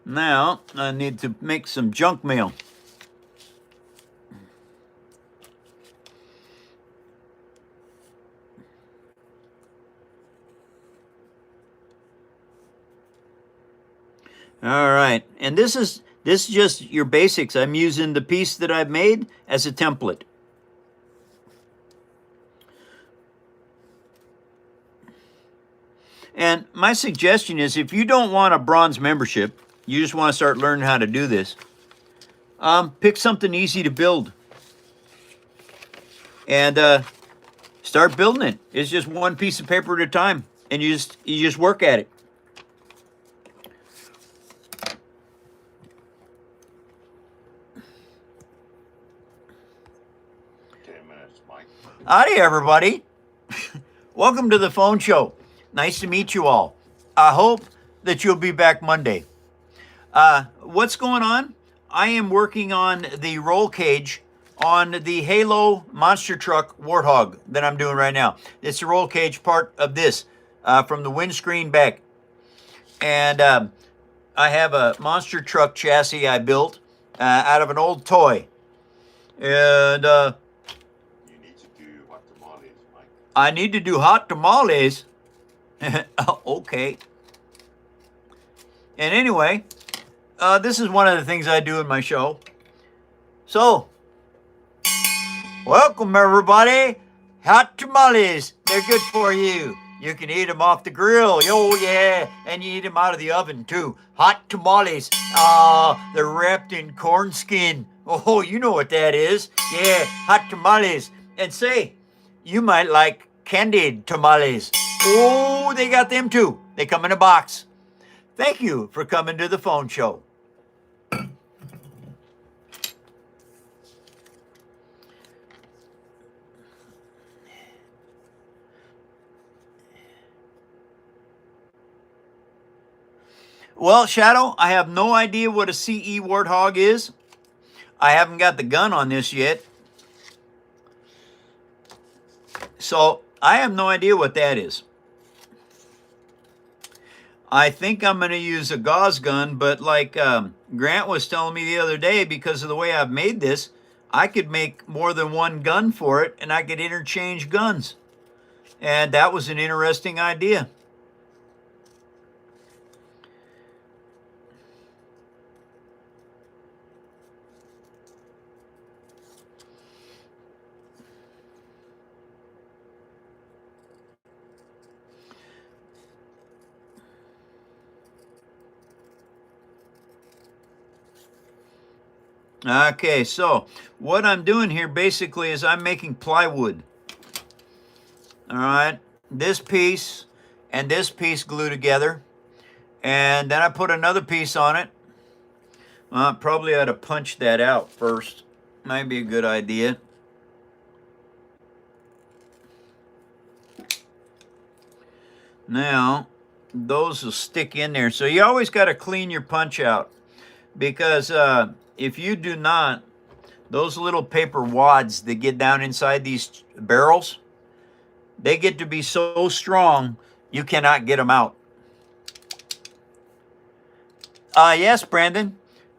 now I need to make some junk mail. All right, and this is just your basics. I'm using the piece that I've made as a template. And my suggestion is, if you don't want a bronze membership, you just want to start learning how to do this, pick something easy to build. And start building it. It's just one piece of paper at a time, and you just work at it. Howdy, everybody. Welcome to the phone show. Nice to meet you all. I hope that you'll be back Monday. What's going on? I am working on the roll cage on the Halo monster truck Warthog that I'm doing right now. It's the roll cage part of this from the windscreen back. And I have a monster truck chassis I built out of an old toy. And you need to do hot tamales, Mike. I need to do hot tamales. Okay. And anyway, this is one of the things I do in my show. So, welcome everybody. Hot tamales. They're good for you. You can eat them off the grill. Oh, yeah. And you eat them out of the oven, too. Hot tamales. They're wrapped in corn skin. Oh, you know what that is. Yeah, hot tamales. And say, you might like candied tamales. Oh, they got them, too. They come in a box. Thank you for coming to the phone show. Well, Shadow, I have no idea what a CE warthog is. I haven't got the gun on this yet. So I have no idea what that is. I think I'm going to use a gauze gun, but like Grant was telling me the other day, because of the way I've made this, I could make more than one gun for it, and I could interchange guns. And that was an interesting idea. Okay, so what I'm doing here basically is I'm making plywood. All right, this piece and this piece glue together, and then I put another piece on it. Probably ought to punch that out first. Might be a good idea. Now, those will stick in there. So you always got to clean your punch out, because if you do not, those little paper wads that get down inside these barrels, they get to be so strong you cannot get them out. Yes, Brandon.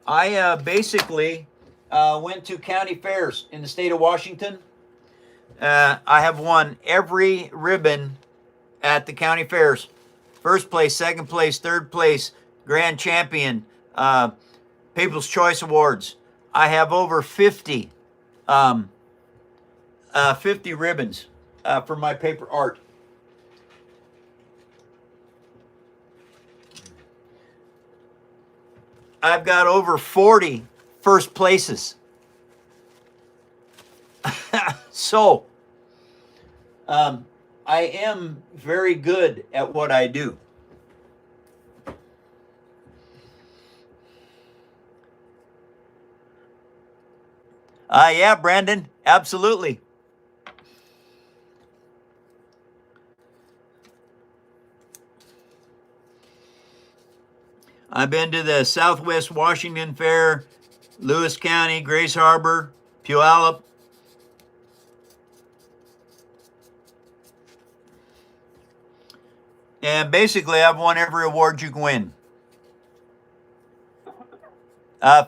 I basically went to county fairs in the state of Washington. I have won every ribbon at the county fairs. First place, second place, third place, grand champion, People's Choice Awards. I have over 50 ribbons for my paper art. I've got over 40 first places. So, I am very good at what I do. Yeah, Brandon, absolutely. I've been to the Southwest Washington Fair, Lewis County, Grace Harbor, Puyallup. And basically, I've won every award you can win.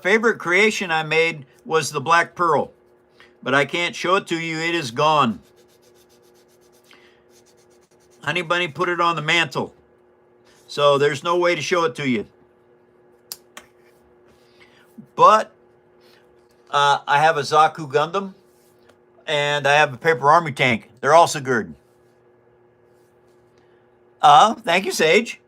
Favorite creation I made was the Black Pearl, but I can't show it to you. It is gone. Honey Bunny put it on the mantle, so there's no way to show it to you. But I have a Zaku Gundam, and I have a Paper Army tank. They're also good. Thank you, Sage.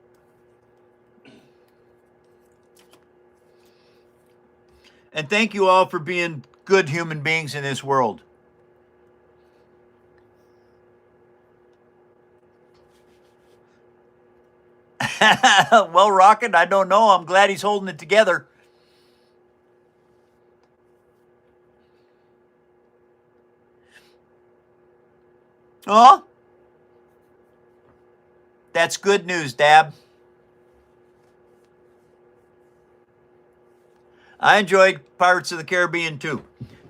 And thank you all for being good human beings in this world. Well, Rocket, I don't know. I'm glad he's holding it together. Oh, that's good news, Dab. I enjoyed Pirates of the Caribbean too.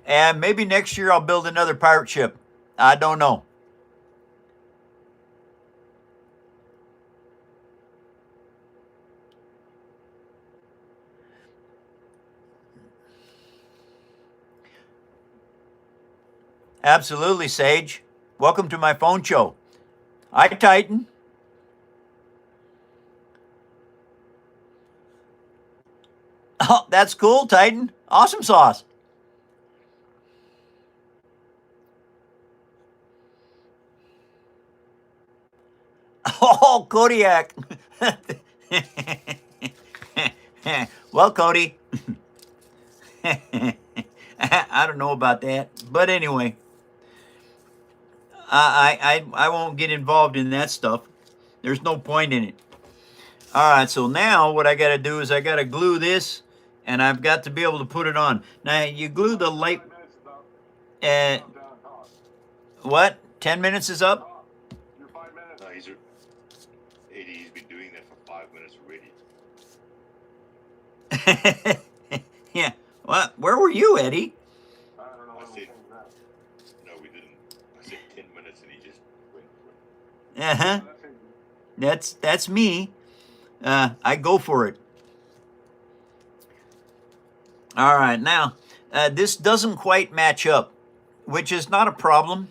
And maybe next year I'll build another pirate ship. I don't know. Absolutely, Sage. Welcome to my phone show. Hi, Titan. Oh, that's cool, Titan. Awesome sauce. Oh, Kodiak. Well, Cody, I don't know about that, but anyway, I won't get involved in that stuff. There's no point in it. All right, so now what I got to do is I got to glue this, and I've got to be able to put it on. Now you glue the light. What? 10 minutes is up? You're 5 minutes. No, Eddie, he's been doing that for 5 minutes already. Yeah. What? Where were you, Eddie? I don't know. I when we said- changed that. No, we didn't. I said 10 minutes and he just went for it. Uh-huh. That's it. That's me. I go for it. All right, now this doesn't quite match up, which is not a problem.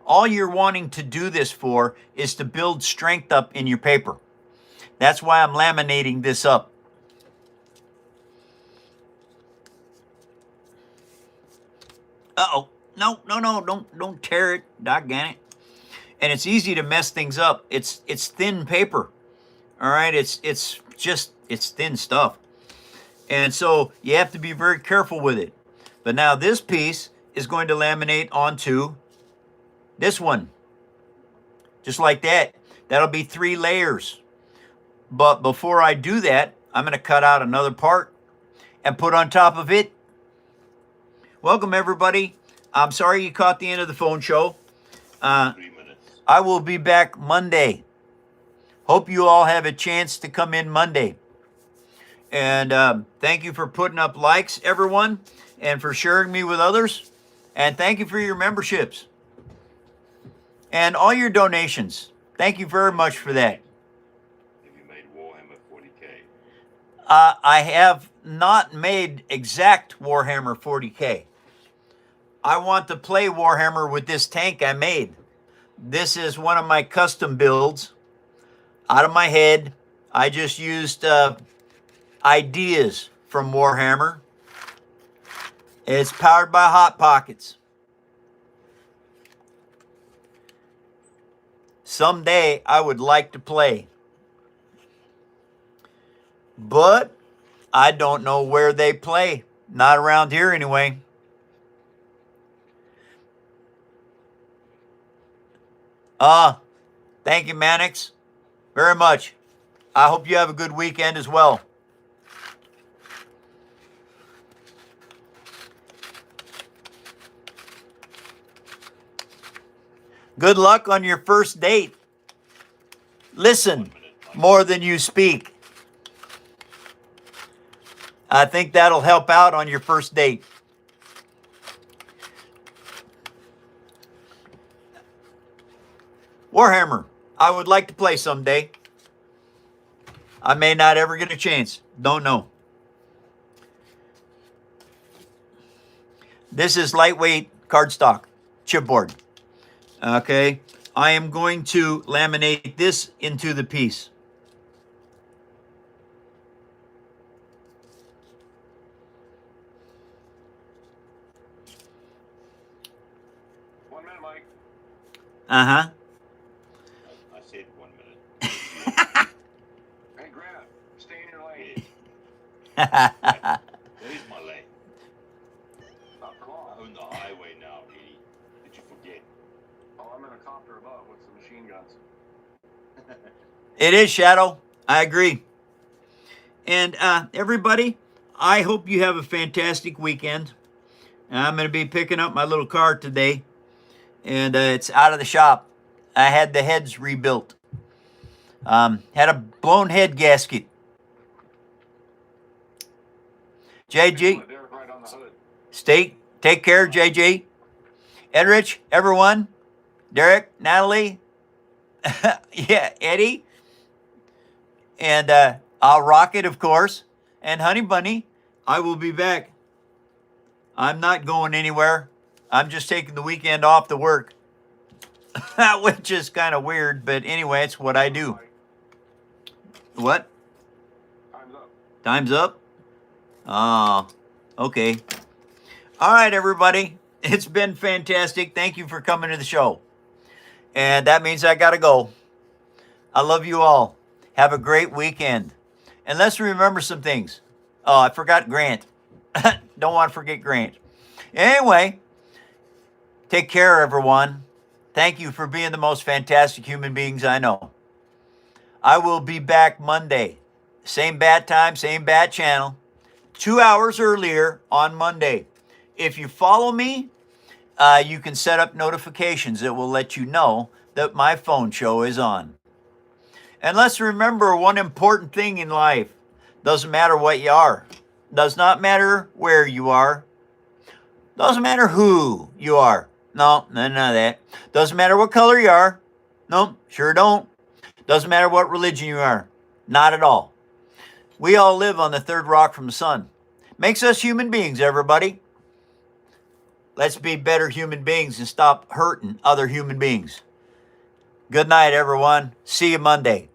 All you're wanting to do this for is to build strength up in your paper. That's why I'm laminating this up. Uh-oh. No, don't tear it, doggone it. And it's easy to mess things up. It's thin paper. All right, it's thin stuff. And so you have to be very careful with it. But now this piece is going to laminate onto this one. Just like that. That'll be 3 layers. But before I do that, I'm going to cut out another part and put on top of it. Welcome, everybody. I'm sorry you caught the end of the phone show. 3 minutes. I will be back Monday. Hope you all have a chance to come in Monday. And thank you for putting up likes, everyone, and for sharing me with others. And thank you for your memberships and all your donations. Thank you very much for that. Have you made Warhammer 40K? I have not made exact Warhammer 40K. I want to play Warhammer with this tank I made. This is one of my custom builds. Out of my head, I just used ideas from Warhammer. It's powered by Hot Pockets. Someday I would like to play. But I don't know where they play. Not around here anyway. Thank you, Mannix, very much. I hope you have a good weekend as well. Good luck on your first date. Listen more than you speak. I think that'll help out on your first date. Warhammer, I would like to play someday. I may not ever get a chance. Don't know. This is lightweight cardstock chipboard. Okay. I am going to laminate this into the piece. One minute, Mike. Uh-huh. I said 1 minute. Hey, Grant, stay in your lane. That is my lane. Not for long. I own the highway now, Eddie. Did you forget? Oh, I'm in a copter above with some machine guns. It is, Shadow. I agree. And everybody, I hope you have a fantastic weekend. I'm going to be picking up my little car today. And it's out of the shop. I had the heads rebuilt. Had a blown head gasket. JG, Derek right on the hood. take care, JJ. Edrich, everyone. Derek, Natalie. Yeah, Eddie. And I'll rock it, of course. And Honey Bunny, I will be back. I'm not going anywhere. I'm just taking the weekend off to work. Which is kind of weird, but anyway, it's what I do. What? Time's up. Time's up? Oh, okay. All right, everybody. It's been fantastic. Thank you for coming to the show. And that means I got to go. I love you all. Have a great weekend. And let's remember some things. Oh, I forgot Grant. Don't want to forget Grant. Anyway, take care, everyone. Thank you for being the most fantastic human beings I know. I will be back Monday. Same bat time, same bat channel. 2 hours earlier on Monday. If you follow me, you can set up notifications that will let you know that my phone show is on. And let's remember one important thing in life. Doesn't matter what you are. Does not matter where you are. Doesn't matter who you are. No, none of that. Doesn't matter what color you are. No, sure don't. Doesn't matter what religion you are. Not at all. We all live on the third rock from the sun. Makes us human beings, everybody. Let's be better human beings and stop hurting other human beings. Good night, everyone. See you Monday.